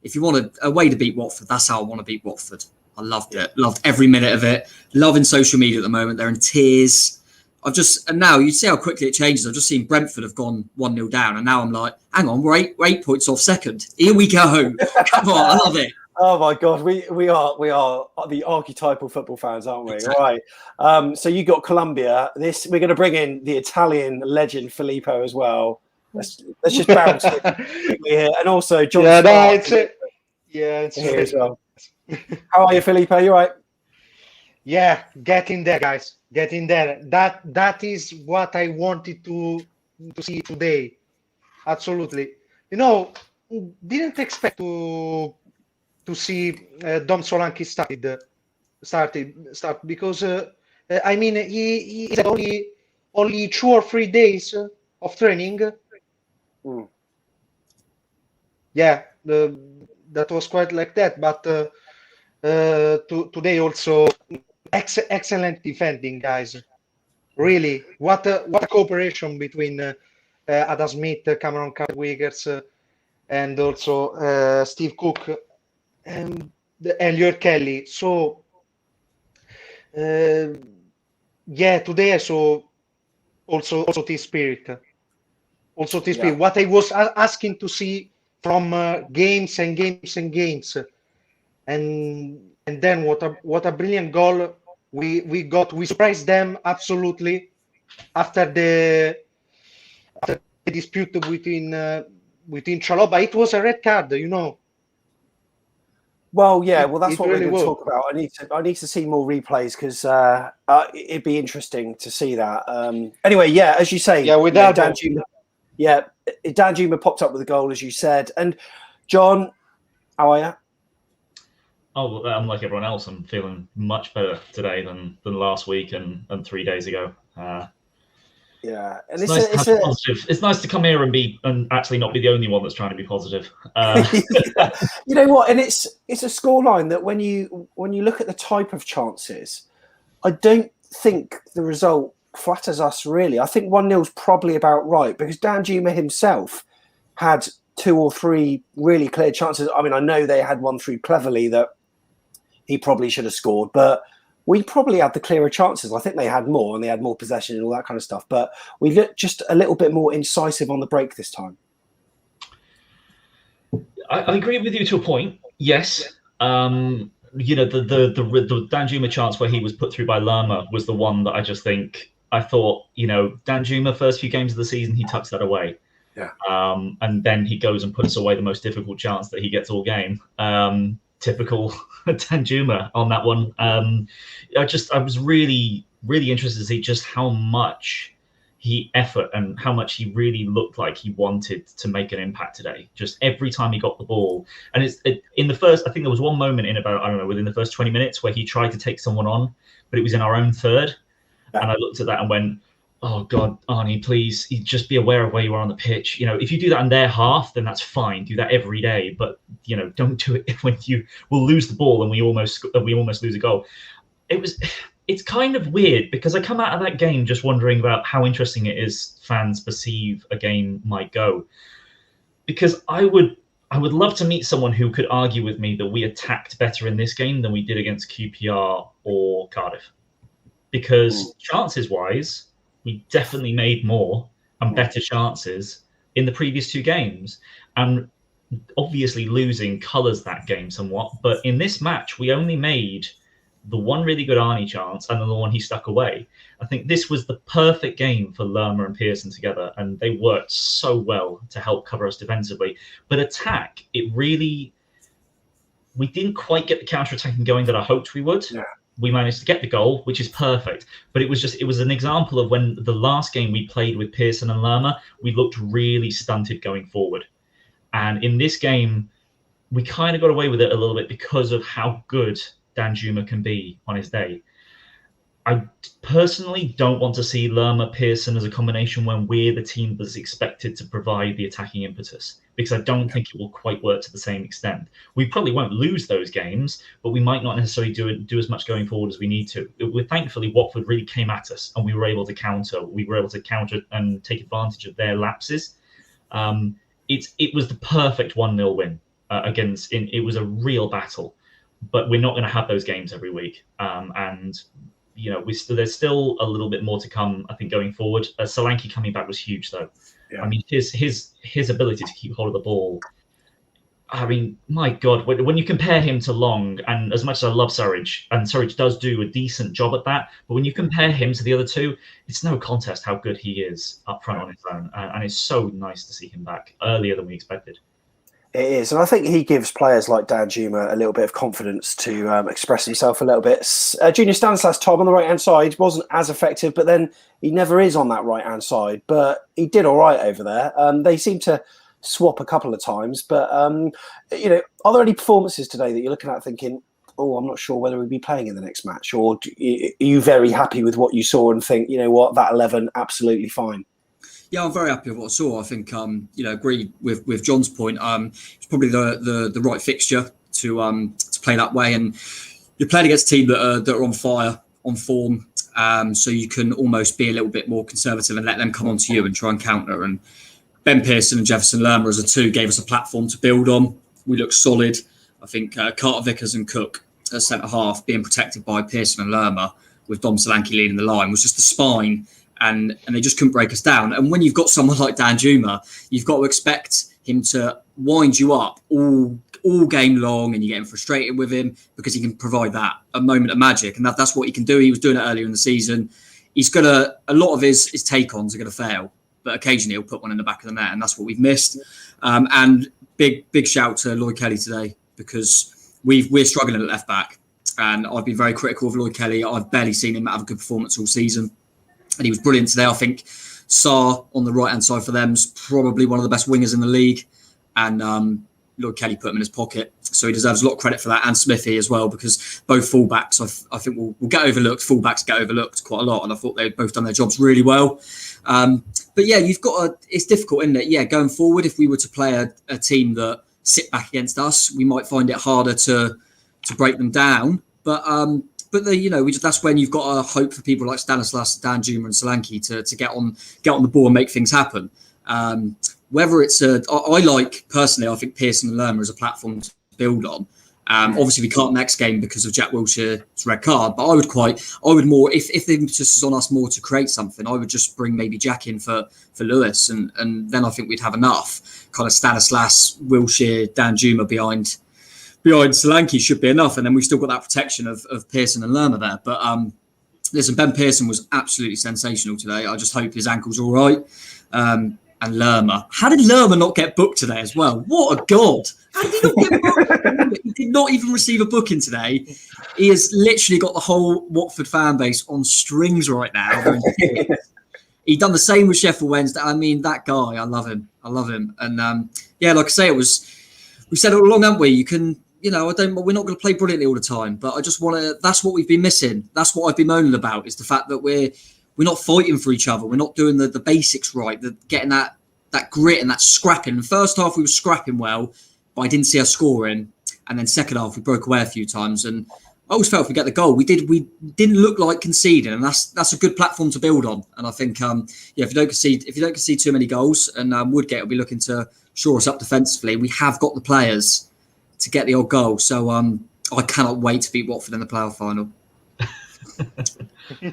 if you want a way to beat Watford, that's how I want to beat Watford. I loved it. Loved every minute of it. Loving social media at the moment. They're in tears. And now you see how quickly it changes. I've just seen Brentford have gone 1-0 down, and now I'm like, hang on, we're 8 points off second. Here we go. Come on, I love it. Oh my God, we are the archetypal football fans, aren't we? Exactly. Right. So you got Colombia. We're going to bring in the Italian legend Filippo as well. Let's just bounce it here, and also John. Yeah, Stark, no, it's it. Yeah, it's here as well. How are you, Filippo? You right? Yeah, get in there, guys. Get in there. That is what I wanted to see today. Absolutely. Didn't expect to see Dom Solanki start because he had only 2 or 3 days of training. Yeah, that was quite like that. But today also. Excellent defending, guys. Really, what a cooperation between Adam Smith, Cameron Carter-Wiggers, and also Steve Cook and Elliot Kelly. So, today I saw also this spirit. Also this spirit. What I was asking to see from games and games and games, and then what a brilliant goal. We got. We surprised them absolutely after the dispute between Chalobah. It was a red card, Well, yeah. Well, that's what we're going to talk about. I need to see more replays because it'd be interesting to see that. Anyway, yeah, as you say, without Danjuma, Danjuma popped up with a goal, as you said. And John, how are you? Oh, I'm like everyone else. I'm feeling much better today than last week and 3 days ago. And it's nice to come here and actually not be the only one that's trying to be positive. You know what? And it's a scoreline that when you look at the type of chances, I don't think the result flatters us really. I think 1-0 is probably about right because Danjuma himself had 2 or 3 really clear chances. I mean, I know they had one through cleverly that he probably should have scored, but we probably had the clearer chances. I think they had more and they had more possession and all that kind of stuff, but we looked just a little bit more incisive on the break this time. I agree with you to a point. Yes. The Danjuma chance where he was put through by Lerma was the one that I thought, Danjuma first few games of the season, he tucks that away. Yeah. And then he goes and puts away the most difficult chance that he gets all game. Typical Danjuma on that one. I was really, really interested to see just how much effort and how much he really looked like he wanted to make an impact today. Just every time he got the ball. And in the first, I think there was one moment in about, I don't know, within the first 20 minutes where he tried to take someone on, but it was in our own third. And I looked at that and went, oh God, Arnie, please just be aware of where you are on the pitch. You know, if you do that in their half, then that's fine. Do that every day, but you know, don't do it when you will lose the ball and we almost lose a goal. It's kind of weird because I come out of that game just wondering about how interesting it is fans perceive a game might go. Because I would love to meet someone who could argue with me that we attacked better in this game than we did against QPR or Cardiff. Because chances-wise, we definitely made more and better chances in the previous two games. And obviously losing colours that game somewhat. But in this match, we only made the one really good Arnie chance and the one he stuck away. I think this was the perfect game for Lerma and Pearson together, and they worked so well to help cover us defensively. But attack, we didn't quite get the counter-attacking going that I hoped we would. Yeah. We managed to get the goal, which is perfect. But it was an example of when the last game we played with Pearson and Lerma, we looked really stunted going forward. And in this game, we kind of got away with it a little bit because of how good Danjuma can be on his day. I personally don't want to see Lerma Pearson as a combination when we're the team that's expected to provide the attacking impetus, because I don't think it will quite work to the same extent. We probably won't lose those games, but we might not necessarily do as much going forward as we need to. Thankfully, Watford really came at us and we were able to counter. We were able to counter and take advantage of their lapses. It was the perfect 1-0 win against. It was a real battle, but we're not going to have those games every week. And you know, there's still a little bit more to come, I think, going forward. Solanki coming back was huge, though. Yeah. I mean, his ability to keep hold of the ball. I mean, my God, when you compare him to Long, and as much as I love Surridge, and Surridge does do a decent job at that, but when you compare him to the other two, it's no contest how good he is up front on his own. And it's so nice to see him back earlier than we expected. It is, and I think he gives players like Danjuma a little bit of confidence to express himself a little bit. Junior Stanislas, Tom, on the right-hand side, wasn't as effective, but then he never is on that right-hand side. But he did all right over there. They seem to swap a couple of times. But, you know, are there any performances today that you're looking at thinking, oh, I'm not sure whether we'd be playing in the next match? Or are you very happy with what you saw and think, you know what, that 11, absolutely fine? Yeah, I'm very happy with what I saw. I think, you know, agree with John's point. It's probably the right fixture to play that way, and you're playing against a team that are on fire, on form. So you can almost be a little bit more conservative and let them come onto you and try and counter. And Ben Pearson and Jefferson Lerma as a two gave us a platform to build on. We looked solid. I think Carter Vickers and Cook at centre half being protected by Pearson and Lerma with Dom Solanki leading the line was just the spine. And they just couldn't break us down. And when you've got someone like Danjuma, you've got to expect him to wind you up all game long, and you're getting frustrated with him because he can provide that a moment of magic, and that's what he can do. He was doing it earlier in the season. He's got a lot of his take-ons are going to fail, but occasionally he'll put one in the back of the net, and that's what we've missed. And big shout to Lloyd Kelly today, because we're struggling at left back, and I've been very critical of Lloyd Kelly. I've barely seen him have a good performance all season. And he was brilliant today. I think Sarr on the right-hand side for them is probably one of the best wingers in the league. And Lloyd Kelly put him in his pocket. So he deserves a lot of credit for that. And Smithy as well, because both fullbacks, I think, will get overlooked. Fullbacks get overlooked quite a lot. And I thought they've both done their jobs really well. But yeah, it's difficult, isn't it? Yeah, going forward, if we were to play a team that sit back against us, we might find it harder to break them down. But you know, that's when you've got to hope for people like Stanislas, Danjuma, and Solanki to get on the ball and make things happen. Whether it's I like personally, I think Pearson and Lerma as a platform to build on. Obviously, we can't next game because of Jack Wilshere's red card, but I would more if the impetus is on us more to create something, I would just bring maybe Jack in for Lewis, and then I think we'd have enough. Kind of Stanislas, Wilshere, Danjuma behind Solanki should be enough, and then we've still got that protection of Pearson and Lerma there. But listen, Ben Pearson was absolutely sensational today. I just hope his ankle's all right. And Lerma, how did Lerma not get booked today as well? What a god! How did he not get booked? He did not even receive a booking today. He has literally got the whole Watford fan base on strings right now. He done the same with Sheffield Wednesday. I mean, that guy, I love him. And yeah, like I say, we said it all along, haven't we? You can, we're not going to play brilliantly all the time, but I just want to. That's what we've been missing. That's what I've been moaning about, is the fact that we're not fighting for each other. We're not doing the basics right. Getting that grit and that scrapping. In the first half, we were scrapping well, but I didn't see us scoring. And then second half, we broke away a few times. And I always felt if we get the goal, we didn't look like conceding, and that's a good platform to build on. And I think, if you don't concede too many goals, and Woodgate will be looking to shore us up defensively, we have got the players to get the odd goal. So I cannot wait to beat Watford in the playoff final.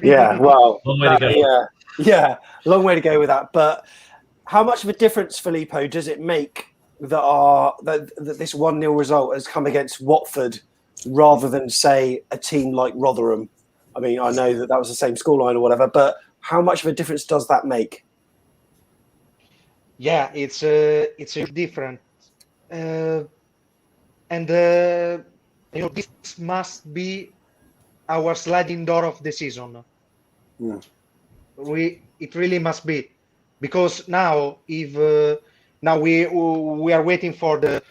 Yeah, well, long way to go. Yeah, long way to go with that. But how much of a difference, Filippo, does it make that this 1-0 result has come against Watford rather than, say, a team like Rotherham? I mean, I know that was the same scoreline or whatever, but how much of a difference does that make? Yeah, it's a different, this must be our sliding door of the season. Yeah. It really must be, because now we are waiting for the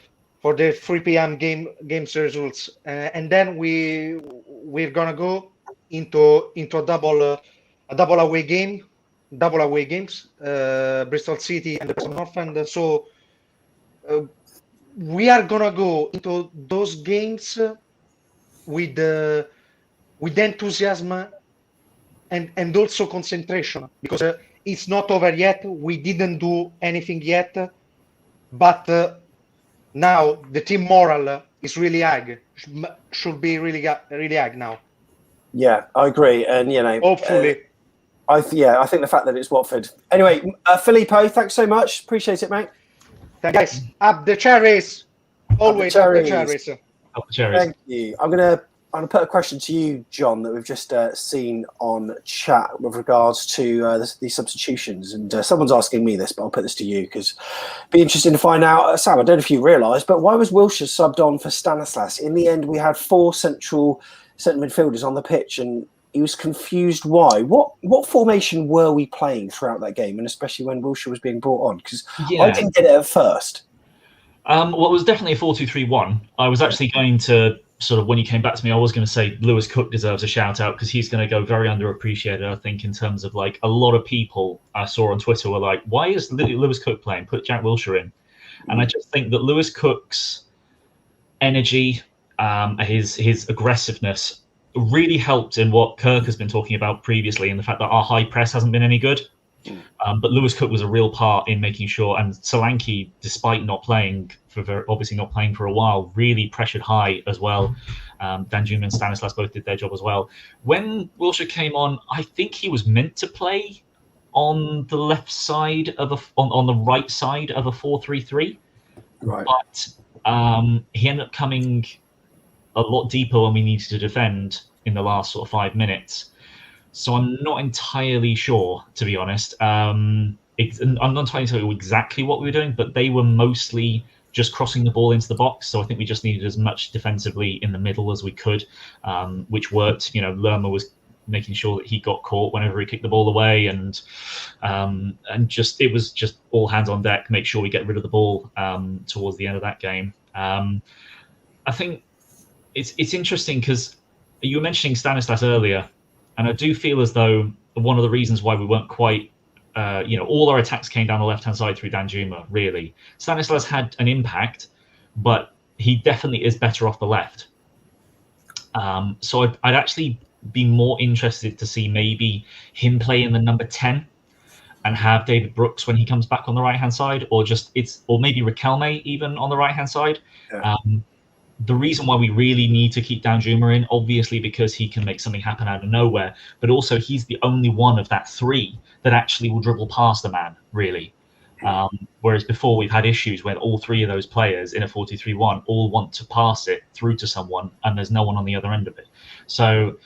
3 p.m. games results, and then we're gonna go into a double away games, Bristol City and the North End. So we are gonna go into those games with enthusiasm and also concentration, because it's not over yet. We didn't do anything yet, but now the team moral is really high. Should be really high now. Yeah, I agree, and hopefully. I think the fact that it's Watford. Anyway, Filippo, thanks so much. Appreciate it, mate. Guys, up the Cherries. Always up the Cherries. Up the Cherries. Thank you. I'm gonna put a question to you, John, that we've just seen on chat with regards to these substitutions. And someone's asking me this, but I'll put this to you because it'd be interesting to find out. Sam, I don't know if you realise, but why was Wilshere subbed on for Stanislas? In the end, we had 4 central centre midfielders on the pitch, and he was confused why. What formation were we playing throughout that game, and especially when Wilshere was being brought on? Because I didn't get it at first. Well, it was definitely a 4-2-3-1. I was actually going to sort of, when you came back to me, I was going to say Lewis Cook deserves a shout out because he's going to go very underappreciated, I think, in terms of like a lot of people I saw on Twitter were like, why is Lewis Cook playing? Put Jack Wilshere in. And I just think that Lewis Cook's energy, his aggressiveness really helped in what Kirk has been talking about previously, in the fact that our high press hasn't been any good. But Lewis Cook was a real part in making sure, and Solanki, despite not playing obviously not playing for a while, really pressured high as well. Danjuma and Stanislas both did their job as well. When Wilshere came on, I think he was meant to play on the left side of on the right side of a 4-3-3, right? But he ended up coming a lot deeper when we needed to defend in the last sort of 5 minutes. So I'm not entirely sure, to be honest. I'm not entirely sure exactly what we were doing, but they were mostly just crossing the ball into the box. So I think we just needed as much defensively in the middle as we could, which worked. Lerma was making sure that he got caught whenever he kicked the ball away, and just it was just all hands on deck, make sure we get rid of the ball towards the end of that game. I think it's interesting because you were mentioning Stanislas earlier. And I do feel as though one of the reasons why we weren't quite, all our attacks came down the left-hand side through Danjuma, really. Stanislas had an impact, but he definitely is better off the left. So I'd actually be more interested to see maybe him play in the number 10 and have David Brooks when he comes back on the right-hand side, or maybe Riquelme even on the right-hand side. Yeah. The reason why we really need to keep Danjuma in, obviously, because he can make something happen out of nowhere, but also he's the only one of that 3 that actually will dribble past a man, really. Whereas before we've had issues where all 3 of those players in a 4-2-3-1 all want to pass it through to someone, and there's no one on the other end of it. So,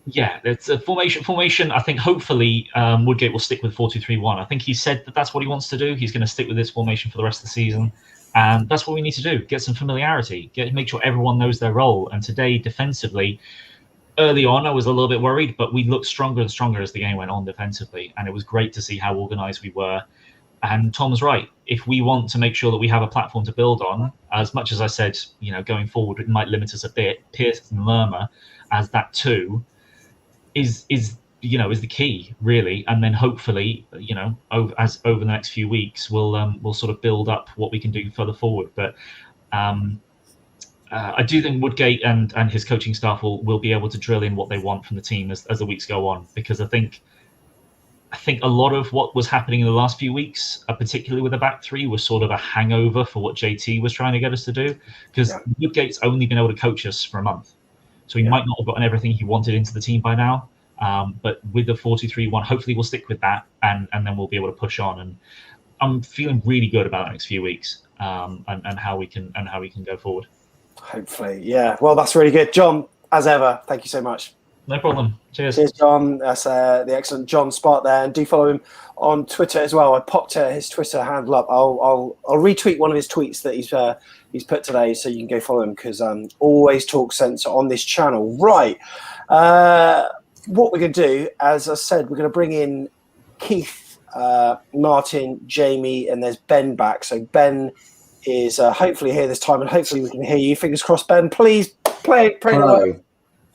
it's a formation. I think hopefully Woodgate will stick with 4-2-3-1. I think he said that that's what he wants to do. He's going to stick with this formation for the rest of the season. And that's what we need to do, get some familiarity, make sure everyone knows their role. And today, defensively, early on, I was a little bit worried, but we looked stronger and stronger as the game went on defensively, and it was great to see how organised we were. And Tom's right. If we want to make sure that we have a platform to build on, as much as I said, going forward, it might limit us a bit. Pearson and Lerma as that two is the key, really. And then hopefully, over the next few weeks, we'll sort of build up what we can do further forward. But I do think Woodgate and his coaching staff will be able to drill in what they want from the team as the weeks go on, because I think a lot of what was happening in the last few weeks, particularly with the back three, was sort of a hangover for what JT was trying to get us to do, because Woodgate's only been able to coach us for a month. So he might not have gotten everything he wanted into the team by now. But with the 4-2-3-1, hopefully we'll stick with that, and then we'll be able to push on. And I'm feeling really good about the next few weeks, and how we can go forward. Hopefully, yeah. Well, that's really good, John. As ever, thank you so much. No problem. Cheers. Cheers, John. That's the excellent John Spark there, and do follow him on Twitter as well. I popped his Twitter handle up. I'll retweet one of his tweets that he's put today, so you can go follow him, because always talk sense on this channel. Right. What we're going to do, as I said, we're going to bring in Keith, Martin, Jamie, and there's Ben back. So Ben is hopefully here this time, and hopefully we can hear you. Fingers crossed, Ben. Please pray. Hello.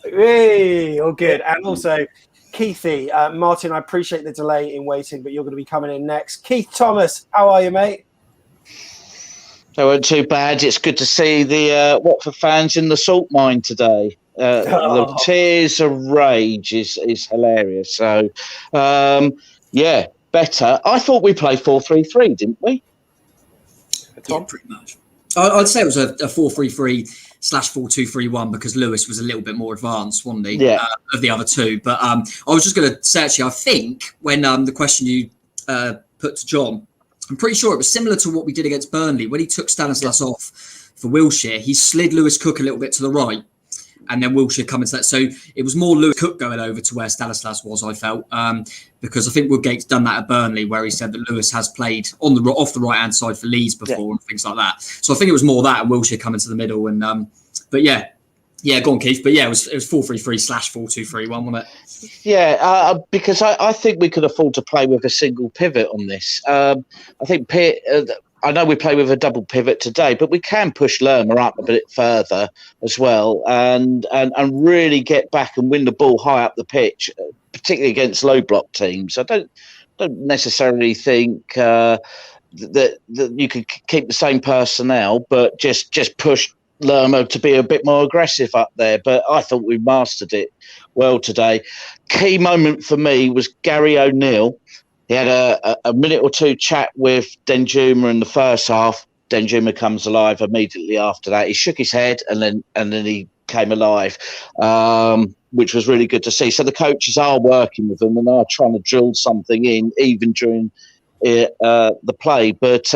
Hey, all good. And also, Keithy, Martin, I appreciate the delay in waiting, but you're going to be coming in next. Keith Thomas, how are you, mate? I weren't too bad. It's good to see the Watford fans in the salt mine today. The tears of rage is hilarious. So, better. I thought we played 4-3-3, didn't we? Yeah, pretty much. I'd say it was a 4-3-3/4-2-3-1 because Lewis was a little bit more advanced, wasn't he? Yeah. Of the other two. But I was just going to say, actually, I think when the question you put to John, I'm pretty sure it was similar to what we did against Burnley. When he took Stanislas off for Wilshere, he slid Lewis Cook a little bit to the right, and then Wilshere coming to that. So it was more Lewis Cook going over to where Stanislas was, I felt, because I think Woodgate's done that at Burnley, where he said that Lewis has played off the right-hand side for Leeds before and things like that. So I think it was more that and Wilshere coming to the middle. And but yeah, go on, Keith. But yeah, it was 4-3-3/4-2-3-1, wasn't it? Yeah, because I think we could afford to play with a single pivot on this. I think I know we play with a double pivot today, but we can push Lerma up a bit further as well, and really get back and win the ball high up the pitch, particularly against low block teams. I don't necessarily think that you could keep the same personnel, but just push Lerma to be a bit more aggressive up there. But I thought we mastered it well today. Key moment for me was Gary O'Neill. He had a minute or two chat with Danjuma in the first half. Danjuma comes alive immediately after that. He shook his head and then he came alive, which was really good to see. So the coaches are working with them and are trying to drill something in, even during the play. But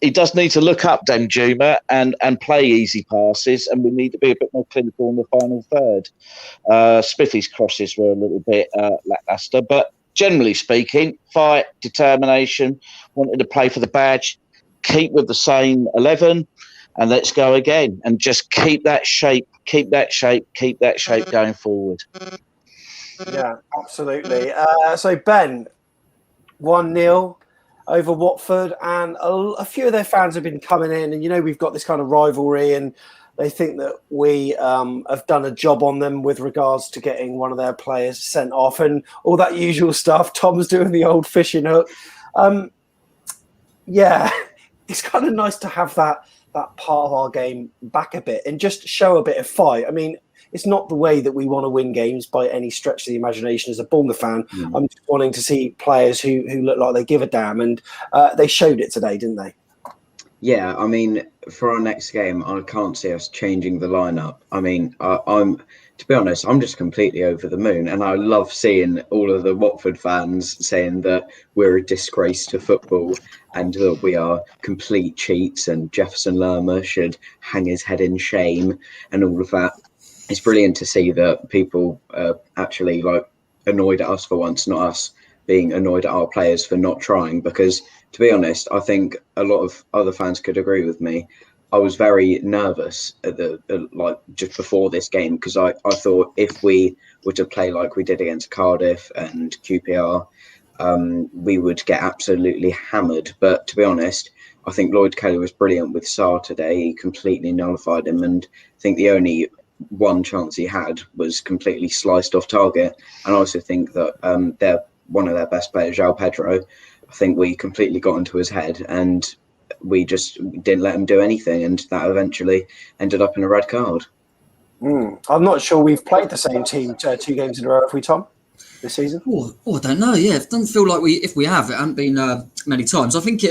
he does need to look up Danjuma and play easy passes, and we need to be a bit more clinical in the final third. Spiffy's crosses were a little bit lackluster, but generally speaking, fight, determination, wanted to play for the badge, keep with the same 11, and let's go again. And just keep that shape going forward. Yeah, absolutely. So, Ben, 1-0 over Watford, and a few of their fans have been coming in, and, we've got this kind of rivalry, and they think that we have done a job on them with regards to getting one of their players sent off and all that usual stuff. Tom's doing the old fishing hook. It's kind of nice to have that part of our game back a bit and just show a bit of fight. I mean, it's not the way that we want to win games by any stretch of the imagination as a Bournemouth fan. I'm just wanting to see players who look like they give a damn, and they showed it today, didn't they? Yeah, I mean, for our next game, I can't see us changing the lineup. I mean, to be honest, I'm just completely over the moon, and I love seeing all of the Watford fans saying that we're a disgrace to football and that we are complete cheats and Jefferson Lerma should hang his head in shame and all of that. It's brilliant to see that people are actually annoyed at us for once, not us being annoyed at our players for not trying, because to be honest, I think a lot of other fans could agree with me. I was very nervous at like just before this game, because I thought if we were to play like we did against Cardiff and QPR, we would get absolutely hammered. But to be honest, I think Lloyd Kelly was brilliant with Sarr today. He completely nullified him, and I think the only one chance he had was completely sliced off target. And I also think that they're one of their best players, João Pedro. I think we completely got into his head, and we just didn't let him do anything, and that eventually ended up in a red card. I'm not sure we've played the same team 2 games in a row, have we, Tom, this season? Oh, I don't know. Yeah, it doesn't feel like if we have, it hasn't been many times. I think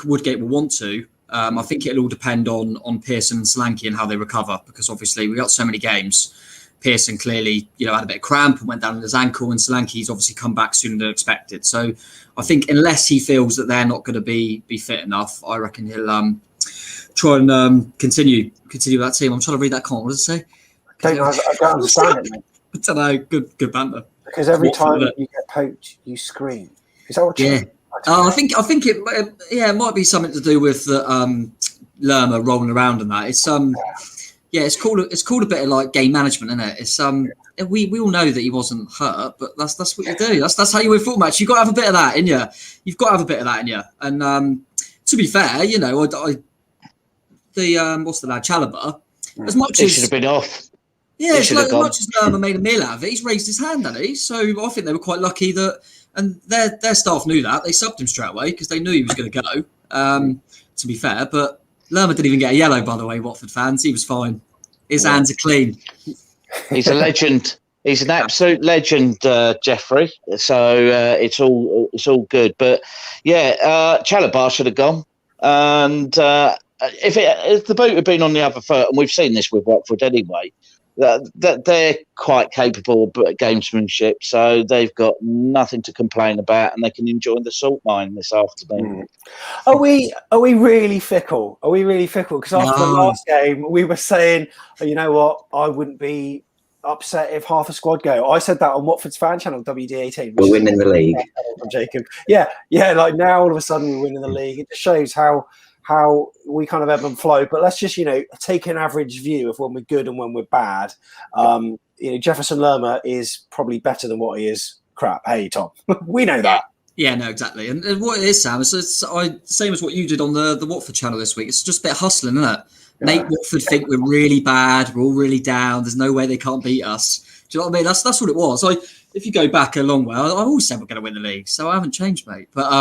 Woodgate will want to. I think it'll all depend on Pearson and Solanki and how they recover, because obviously we got so many games. Pearson clearly, had a bit of cramp and went down on his ankle, and Solanki's obviously come back sooner than expected. So I think unless he feels that they're not going to be fit enough, I reckon he'll try and continue that team. I'm trying to read that comment. What does it say? I don't understand it, mate. I don't know. Good banter. Because every time you get poked, you scream. Is that what you're saying? I think it might be something to do with Lerma rolling around and that. It's it's called a bit of like game management, isn't it? It's we all know that he wasn't hurt, but that's what you do. That's how you win football match. You've got to have a bit of that in you. You've got to have a bit of that in you. And to be fair, what's the lad, Chalobah? As much he as should have been off. Yeah, as much as Lerma made a meal out of it, he's raised his hand, hasn't he? So I think they were quite lucky that, and their staff knew that. They subbed him straight away because they knew he was going to go. To be fair, but Lerma didn't even get a yellow, by the way, Watford fans. He was fine. His hands are clean. He's a legend. He's an absolute legend, Jeffrey. So it's all good. But yeah, Chalobah should have gone. And if the boot had been on the other foot, and we've seen this with Watford anyway, that they're quite capable of gamesmanship, so they've got nothing to complain about, and they can enjoy the salt mine this afternoon. Are we really fickle? Are we really fickle? Because after the last game, we were saying, you know what, I wouldn't be upset if half a squad go. I said that on Watford's fan channel, WD18. We're winning the league. From Jacob. Yeah. Like now, all of a sudden, we're winning the league. It just shows how we kind of ebb and flow. But let's just, take an average view of when we're good and when we're bad. Jefferson Lerma is probably better than what he is crap. Hey, Tom, we know that. Yeah, no, exactly. And what it is, Sam, it's same as what you did on the Watford channel this week. It's just a bit of hustling, isn't it? Yeah. Make Watford think we're really bad. We're all really down. There's no way they can't beat us. Do you know what I mean? That's what it was. If you go back a long way, I always said we're going to win the league, so I haven't changed, mate. But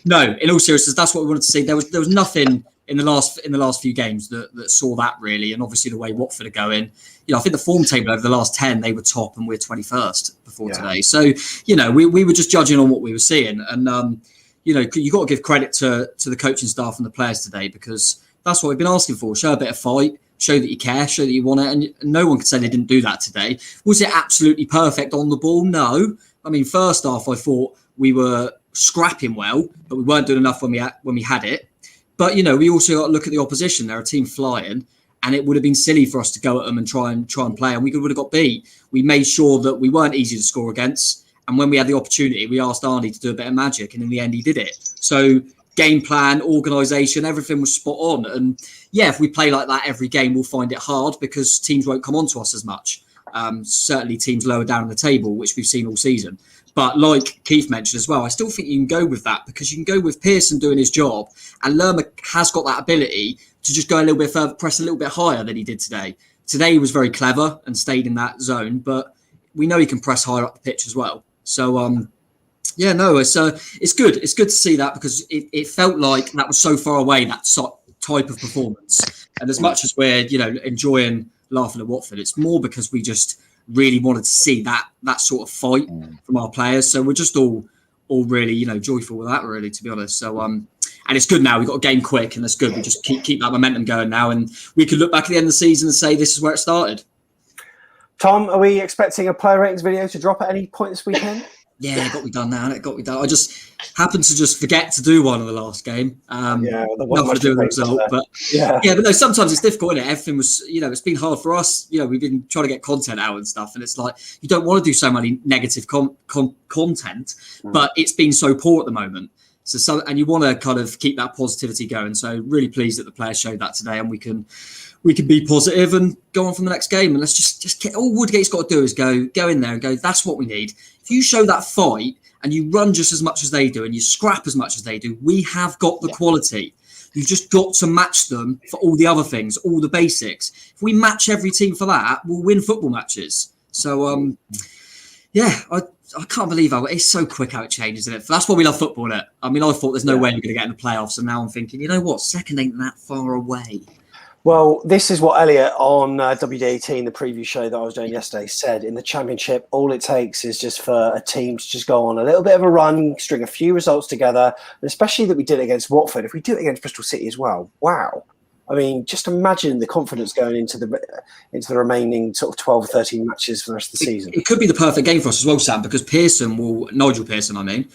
no, in all seriousness, that's what we wanted to see. There was nothing in the last few games that saw that really, and obviously the way Watford are going. I think the form table over the last 10, they were top, and we're 21st before today. So we were just judging on what we were seeing, and you got to give credit to the coaching staff and the players today, because that's what we've been asking for. Show a bit of fight. Show that you care, show that you want it, and no one could say they didn't do that today. Was it absolutely perfect on the ball? No. I mean, first half, I thought we were scrapping well, but we weren't doing enough when we had it. But we also got to look at the opposition. They're a team flying, and it would have been silly for us to go at them and try and play, and we would have got beat. We made sure that we weren't easy to score against, and when we had the opportunity, we asked Arnie to do a bit of magic, and in the end, he did it. So game plan, organisation, everything was spot on. And yeah, if we play like that every game, we'll find it hard because teams won't come on to us as much. Certainly teams lower down the table, which we've seen all season. But like Keith mentioned as well, I still think you can go with that, because you can go with Pearson doing his job, and Lerma has got that ability to just go a little bit further, press a little bit higher than he did today. Today he was very clever and stayed in that zone, but we know he can press higher up the pitch as well. So yeah, no, it's good. It's good to see that, because it felt like that was so far away, that type of performance. And as much as we're, enjoying laughing at Watford, it's more because we just really wanted to see that sort of fight from our players. So we're just all really, joyful with that, really, to be honest. So and it's good now. We've got a game quick, and that's good. We just keep that momentum going now, and we can look back at the end of the season and say this is where it started. Tom, are we expecting a player ratings video to drop at any point this weekend? Yeah, it got me done now. It got me done. I just happened to just forget to do one in the last game. Nothing to do with the result, but but no. Sometimes it's difficult, isn't it? Everything was, it's been hard for us. We've been trying to get content out and stuff, and it's like you don't want to do so many negative content, but it's been so poor at the moment. And you want to kind of keep that positivity going. So really pleased that the players showed that today, and we can be positive and go on from the next game. And let's just get all Woodgate's got to do is go in there and go, that's what we need. If you show that fight and you run just as much as they do and you scrap as much as they do, we have got the quality. You've just got to match them for all the other things, all the basics. If we match every team for that, we'll win football matches. So, I can't believe how it's so quick how it changes, isn't it? That's why we love football, isn't it? I mean, I thought there's no way we're going to get in the playoffs, and now I'm thinking, you know what? Second ain't that far away. Well, this is what Elliot on WD18, the preview show that I was doing yesterday, said. In the Championship, all it takes is just for a team to just go on a little bit of a run, string a few results together, and especially that we did it against Watford. If we do it against Bristol City as well, wow. I mean, just imagine the confidence going into the remaining sort of 12 or 13 matches for the rest of the season. It could be the perfect game for us as well, Sam, because Nigel Pearson,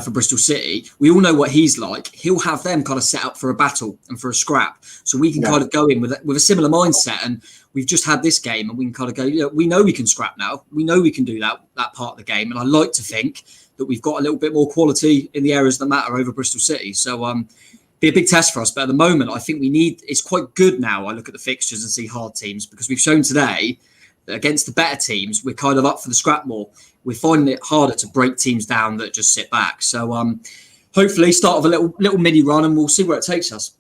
for Bristol City, we all know what he's like. He'll have them kind of set up for a battle and for a scrap. So we can kind of go in with a similar mindset. And we've just had this game and we can kind of go, we know we can scrap now. We know we can do that part of the game. And I like to think that we've got a little bit more quality in the areas that matter over Bristol City. So, be a big test for us, but at the moment I think it's quite good now. I look at the fixtures and see hard teams, because we've shown today that against the better teams we're kind of up for the scrap more. We're finding it harder to break teams down that just sit back. So hopefully start of a little mini run and we'll see where it takes us.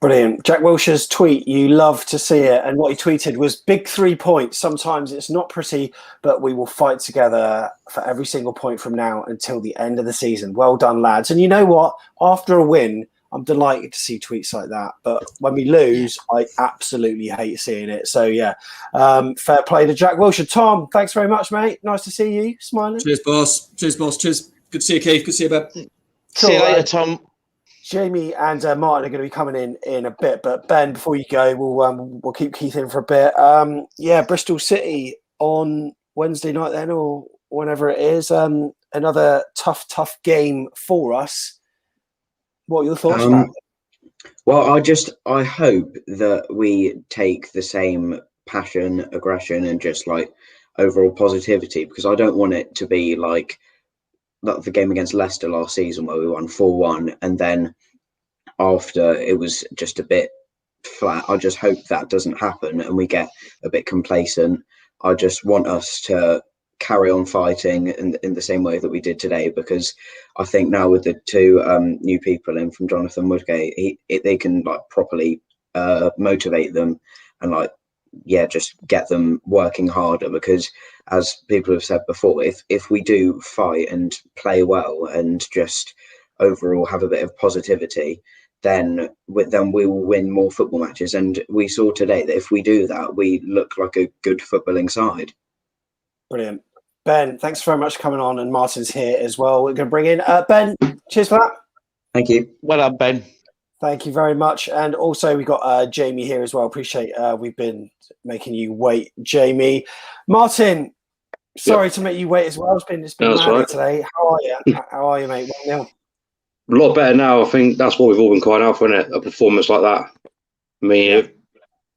Brilliant. Jack Wilshere's tweet, you love to see it, and what he tweeted was big 3 points. Sometimes it's not pretty, but we will fight together for every single point from now until the end of the season. Well done, lads. And you know what, after a win, I'm delighted to see tweets like that. But when we lose, I absolutely hate seeing it. So, fair play to Jack Wilshere. Tom, thanks very much, mate. Nice to see you. Smiling. Cheers, boss. Cheers. Good to see you, Keith. Good to see you, Ben. See you later, Tom. Jamie and Martin are going to be coming in a bit. But, Ben, before you go, we'll keep Keith in for a bit. Bristol City on Wednesday night then, or whenever it is. Another tough game for us. What are your thoughts about it? Well, I hope that we take the same passion, aggression, and just like overall positivity, because I don't want it to be like the game against Leicester last season where we won 4-1 and then after it was just a bit flat. I just hope that doesn't happen and we get a bit complacent. I just want us to carry on fighting in the same way that we did today, because I think now with the two new people in from Jonathan Woodgate, they can like properly motivate them and just get them working harder, because as people have said before, if we do fight and play well and just overall have a bit of positivity, then we will win more football matches. And we saw today that if we do that, we look like a good footballing side. Brilliant. Ben, thanks very much for coming on, and Martin's here as well. We're going to bring in Ben. Cheers for that. Thank you. Well done, Ben. Thank you very much. And also we've got Jamie here as well. Appreciate we've been making you wait, Jamie. Martin, sorry to make you wait as well. It's been mad today. How are you, mate? 1-0. A lot better now. I think that's what we've all been crying out for, isn't it? A performance like that. I mean, I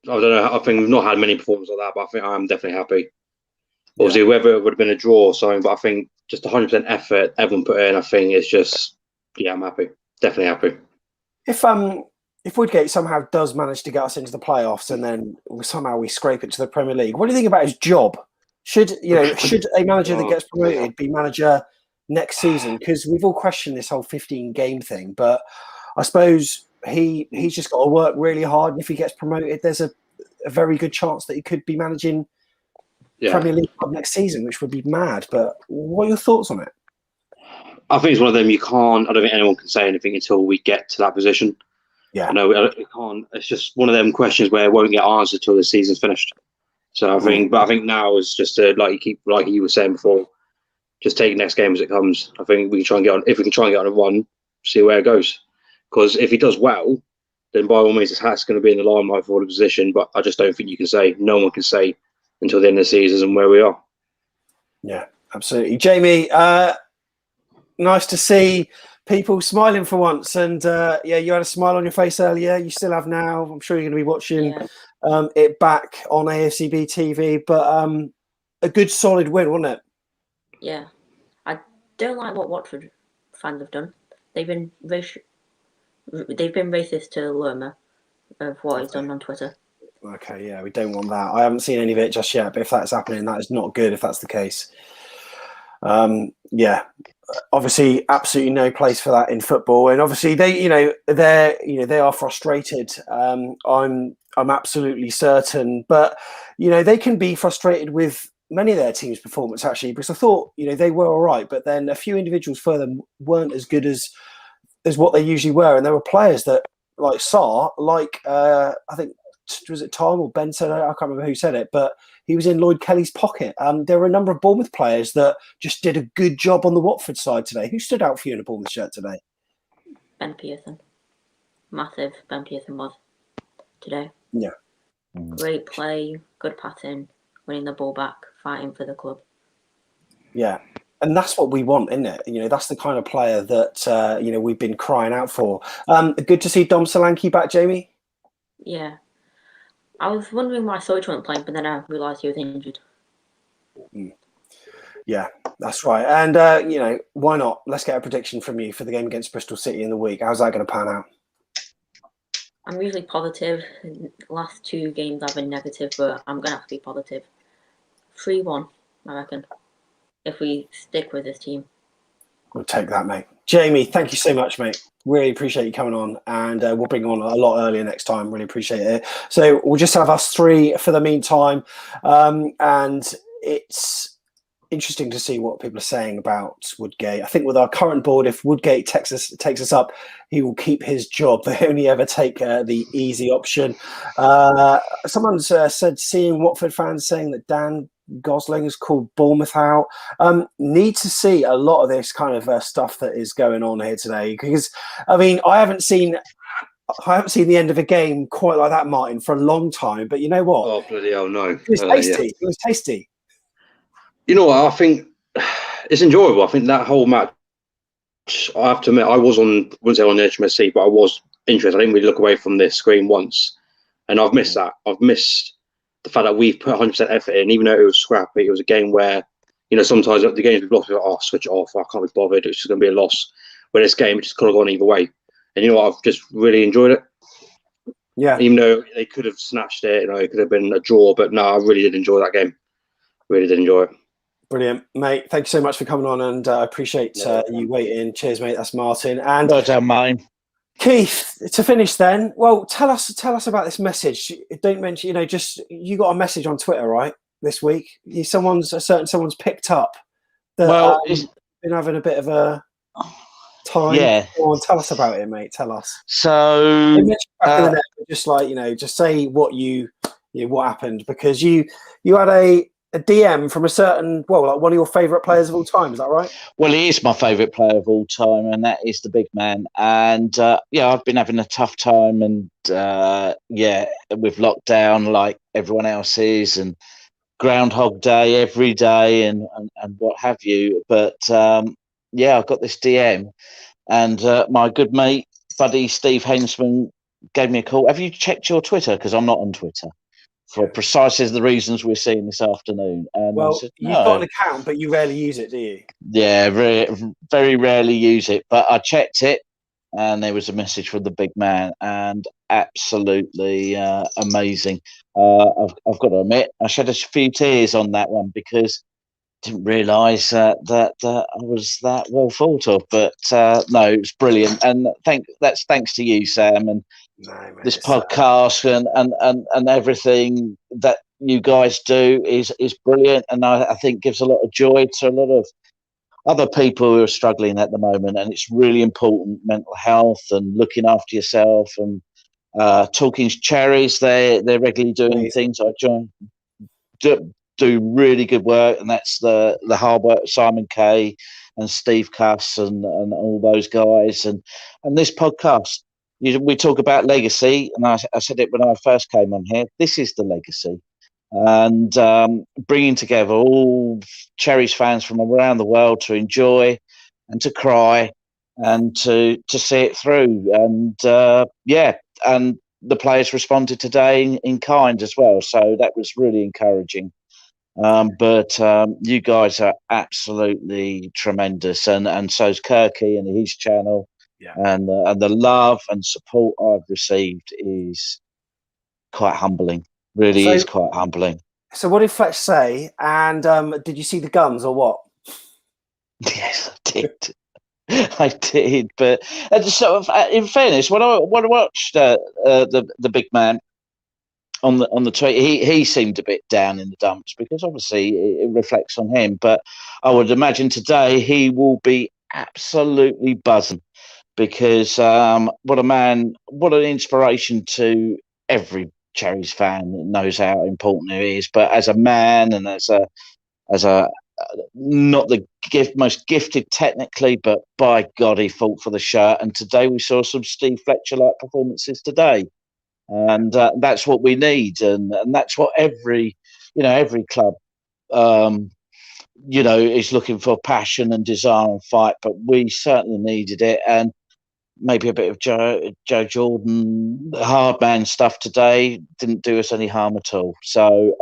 don't know. I think we've not had many performances like that, but I think I am definitely happy. Obviously, whether it would have been a draw or something, but I think just 100% effort everyone put in, I think it's just, I'm happy. Definitely happy. If Woodgate somehow does manage to get us into the playoffs and then somehow we scrape it to the Premier League, what do you think about his job? Should a manager that gets promoted be manager next season? Because we've all questioned this whole 15-game thing, but I suppose he's just got to work really hard. And if he gets promoted, there's a very good chance that he could be managing Premier League next season, which would be mad. But what are your thoughts on it? I think it's one of them I don't think anyone can say anything until we get to that position. Yeah. I know we can't. It's just one of them questions where it won't get answered until the season's finished. So I think now is just like you were saying before, just take next game as it comes. I think we can try and get on. If we can try and get on a run, see where it goes. Because if he does well, then by all means, his hat's going to be in the limelight for the position. But I just don't think you can say. No one can say until the end of the season and where we are. Yeah, absolutely, Jamie. Nice to see people smiling for once, and you had a smile on your face earlier. You still have now. I'm sure you're going to be watching it back on AFCB TV. But a good, solid win, wasn't it? Yeah, I don't like what Watford fans have done. they've been racist to Lerma of what he's done on Twitter. Okay, yeah, we don't want that. I haven't seen any of it just yet, but if that's happening, that is not good if that's the case. Yeah, obviously, absolutely no place for that in football, and obviously they are frustrated. I'm absolutely certain, but they can be frustrated with many of their teams' performance actually, because I thought they were all right, but then a few individuals for them weren't as good as what they usually were, and there were players that like Sarr, I think. Was it Tom or Ben said it? I can't remember who said it, but he was in Lloyd Kelly's pocket. There were a number of Bournemouth players that just did a good job on the Watford side today. Who stood out for you in a Bournemouth shirt today? Ben Pearson. Massive Ben Pearson was today. Yeah. Great play, good passing, winning the ball back, fighting for the club. Yeah. And that's what we want, isn't it? That's the kind of player that, we've been crying out for. Good to see Dom Solanki back, Jamie. Yeah. I was wondering why Soch wasn't playing, but then I realised he was injured. Yeah, that's right. And, why not? Let's get a prediction from you for the game against Bristol City in the week. How's that going to pan out? I'm usually positive. Last 2 games I've been negative, but I'm going to have to be positive. 3-1, I reckon, if we stick with this team. We'll take that, mate. Jamie, thank you so much, mate. Really appreciate you coming on, and we'll bring you on a lot earlier next time. Really appreciate it. So we'll just have us 3 for the meantime, and it's interesting to see what people are saying about Woodgate. I think with our current board, if Woodgate takes us up, he will keep his job. They only ever take the easy option. Someone said seeing Watford fans saying that Dan Gosling has called Bournemouth out. Need to see a lot of this kind of stuff that is going on here today, because I haven't seen the end of a game quite like that, Martin, for a long time. But you know what? Oh bloody hell, no! It was tasty. Yeah. It was tasty. You know what? I think it's enjoyable. I think that whole match. I have to admit, I wouldn't say on the edge of my seat, but I was interested. I didn't really look away from this screen once, and I've missed that. I've missed the fact that we've put 100% effort in, even though it was scrappy. It was a game where, sometimes the games we've lost, we're like, switch it off. I can't be bothered. It's just going to be a loss. But this game, it just could have gone either way. And you know what? I've just really enjoyed it. Yeah. Even though they could have snatched it, it could have been a draw. But no, I really did enjoy that game. Really did enjoy it. Brilliant, mate. Thank you so much for coming on, and I appreciate you waiting. Cheers, mate. That's Martin. And well done, Martin. Keith, to finish then, well, tell us about this message. Don't mention, you got a message on Twitter, right, this week? Someone's picked up that been having a bit of a time. Yeah. Go on, tell us about it, mate. Tell us. So, just say what happened, because you had a DM from a certain, one of your favourite players of all time. Is that right? Well, he is my favourite player of all time, and that is the big man. And I've been having a tough time, and with lockdown like everyone else is, and Groundhog Day every day, and what have you. But I got this DM, and my good mate, buddy Steve Hensman, gave me a call. Have you checked your Twitter? Because I'm not on Twitter. For precisely the reasons we're seeing this afternoon. And I said, no. You've got an account, but you rarely use it, do you? Yeah, very, very rarely use it. But I checked it, and there was a message from the big man, and absolutely amazing. I've got to admit, I shed a few tears on that one, because I didn't realise that I was that well thought of. But no, it was brilliant. And that's thanks to you, Sam, and this podcast and everything that you guys do is brilliant, and I think gives a lot of joy to a lot of other people who are struggling at the moment. And it's really important, mental health and looking after yourself. And talking Cherries, they're regularly doing things. I join, do really good work, and that's the hard work of Simon Kay and Steve Cuss and all those guys, and this podcast. We talk about legacy, and I said it when I first came on here. This is the legacy, and bringing together all Cherries fans from around the world to enjoy and to cry and to see it through. And and the players responded today in kind as well, so that was really encouraging. But you guys are absolutely tremendous, and so's Kirky and his channel. And the love and support I've received is quite humbling. Really is quite humbling. So what did Fletch say? And did you see the guns or what? Yes, I did. I did, but so in fairness, when I watched the big man on the tweet, he seemed a bit down in the dumps because obviously it reflects on him. But I would imagine today he will be absolutely buzzing because what an inspiration to every Cherries fan that knows how important he is. But as a man and as a not the most gifted technically, but by God, he fought for the shirt. And today we saw some Steve Fletcher-like performances today, and that's what we need, and that's what every club, is looking for: passion and desire and fight. But we certainly needed it, and maybe a bit of Joe Jordan hard man stuff today didn't do us any harm at all. So,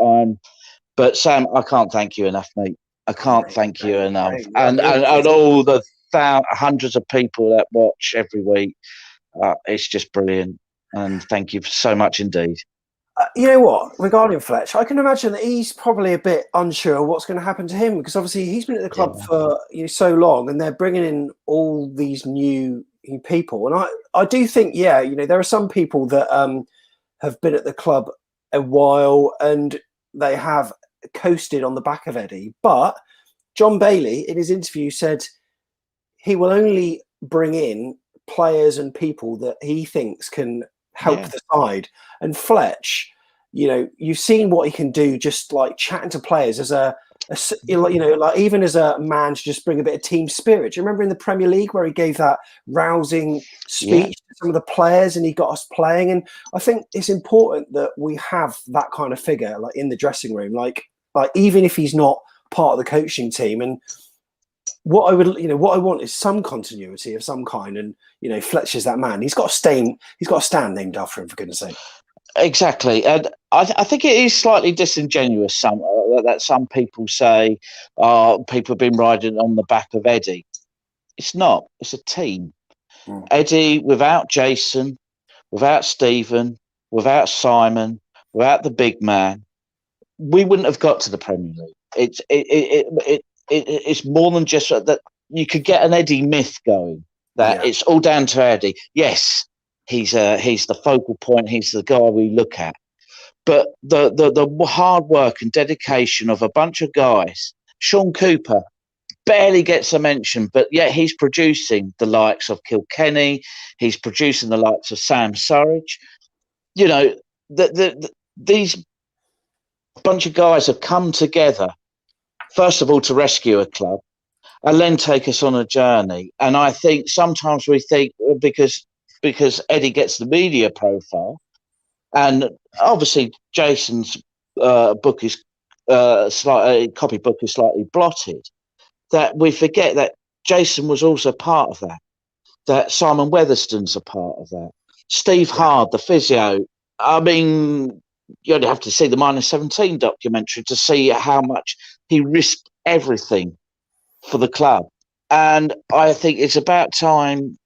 but Sam, I can't thank you enough, mate. I can't thank you enough, and all the hundreds of people that watch every week. It's just brilliant, and thank you so much indeed. You know what? Regarding Fletch, I can imagine that he's probably a bit unsure what's going to happen to him because obviously he's been at the club for so long, and they're bringing in all these new people. And I do think, there are some people that have been at the club a while and they have coasted on the back of Eddie. But John Bailey, in his interview, said he will only bring in players and people that he thinks can help the side. And Fletch, you've seen what he can do just like chatting to players as even as a man to just bring a bit of team spirit. Do you remember in the Premier League where he gave that rousing speech to some of the players and he got us playing? And I think it's important that we have that kind of figure like in the dressing room, like even if he's not part of the coaching team. And what I want is some continuity of some kind. And Fletcher's that man. He's got a stand named after him, for goodness sake. Exactly, and I think it is slightly disingenuous. That some people say, people have been riding on the back of Eddie. It's not. It's a team. Eddie, without Jason, without Stephen, without Simon, without the big man, we wouldn't have got to the Premier League. It's more than just that. You could get an Eddie myth going. That it's all down to Eddie. Yes. He's the focal point. He's the guy we look at. But the hard work and dedication of a bunch of guys. Sean Cooper barely gets a mention, but yet he's producing the likes of Kilkenny. He's producing the likes of Sam Surridge. These bunch of guys have come together, first of all, to rescue a club and then take us on a journey. And I think sometimes we think because Eddie gets the media profile, and obviously Jason's copybook is slightly blotted, that we forget that Jason was also part of that, that Simon Weatherstone's a part of that. Steve Hard, the physio, I mean, you only have to see the -17 documentary to see how much he risked everything for the club. And I think it's about time,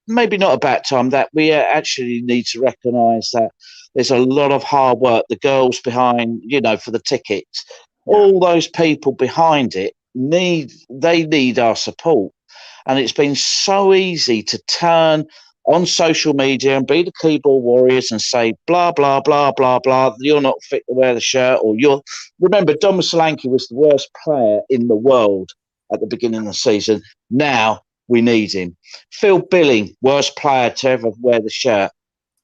maybe not about time, that we actually need to recognise that there's a lot of hard work. The girls behind, for the tickets, all those people behind it need our support. And it's been so easy to turn on social media and be the keyboard warriors and say, blah, blah, blah, blah, blah, you're not fit to wear the shirt, or remember, Dom Solanki was the worst player in the world at the beginning of the season. Now we need him. Phil Billing, worst player to ever wear the shirt.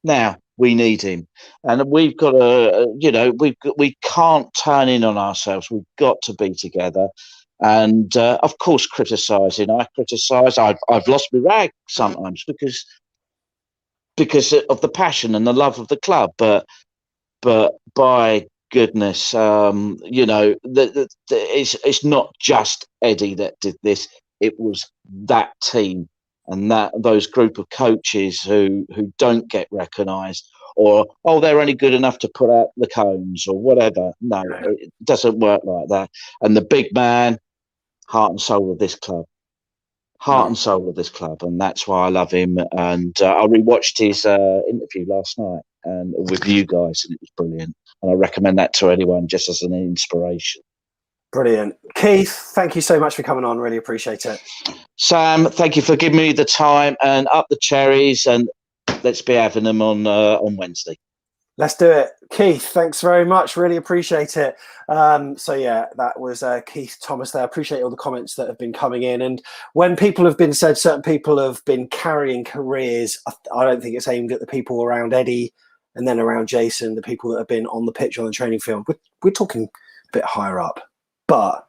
Now we need him. And we've got to, we can't turn in on ourselves. We've got to be together. And of course, criticising. I criticise. I've lost my rag sometimes because of the passion and the love of the club. But by goodness, it's not just Eddie that did this. It was that team and those group of coaches who don't get recognised, or they're only good enough to put out the cones or whatever. No, it doesn't work like that. And the big man, heart and soul of this club. heart and soul of this club, and that's why I love him. And I rewatched his interview last night and with you guys, and it was brilliant. And I recommend that to anyone just as an inspiration. Brilliant. Keith, thank you so much for coming on. Really appreciate it. Sam, thank you for giving me the time, and up the Cherries, and let's be having them on Wednesday. Let's do it. Keith, thanks very much. Really appreciate it. So yeah, that was Keith Thomas there. I appreciate all the comments that have been coming in. And when people have been said, certain people have been carrying careers, I don't think it's aimed at the people around Eddie and then around Jason, the people that have been on the pitch, on the training field. We're talking a bit higher up. But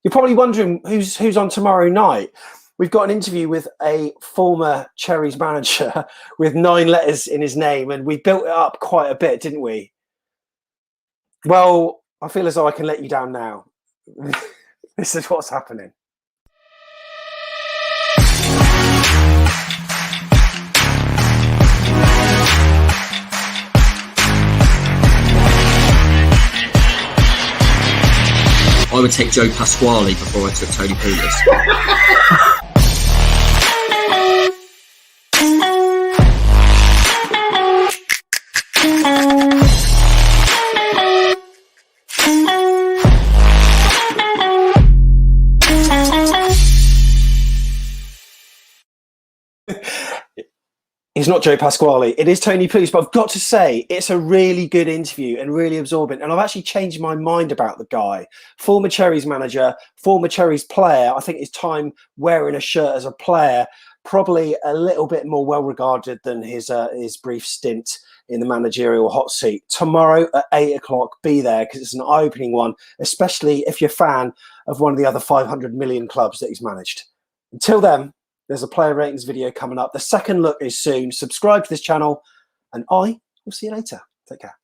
you're probably wondering who's on tomorrow night. We've got an interview with a former Cherries manager with 9 letters in his name, and we built it up quite a bit, didn't we? Well, I feel as though I can let you down now. This is what's happening. I would take Joe Pasquale before I took Tony Pulis. He's not Joe Pasquale. It is Tony Pulis, but I've got to say it's a really good interview and really absorbent. And I've actually changed my mind about the guy. Former Cherries manager, former Cherries player. I think his time wearing a shirt as a player probably a little bit more well regarded than his brief stint in the managerial hot seat. Tomorrow at 8 o'clock, be there because it's an eye-opening one, especially if you're a fan of one of the other 500 million clubs that he's managed. Until then, there's a player ratings video coming up. The second look is soon. Subscribe to this channel, and I will see you later. Take care.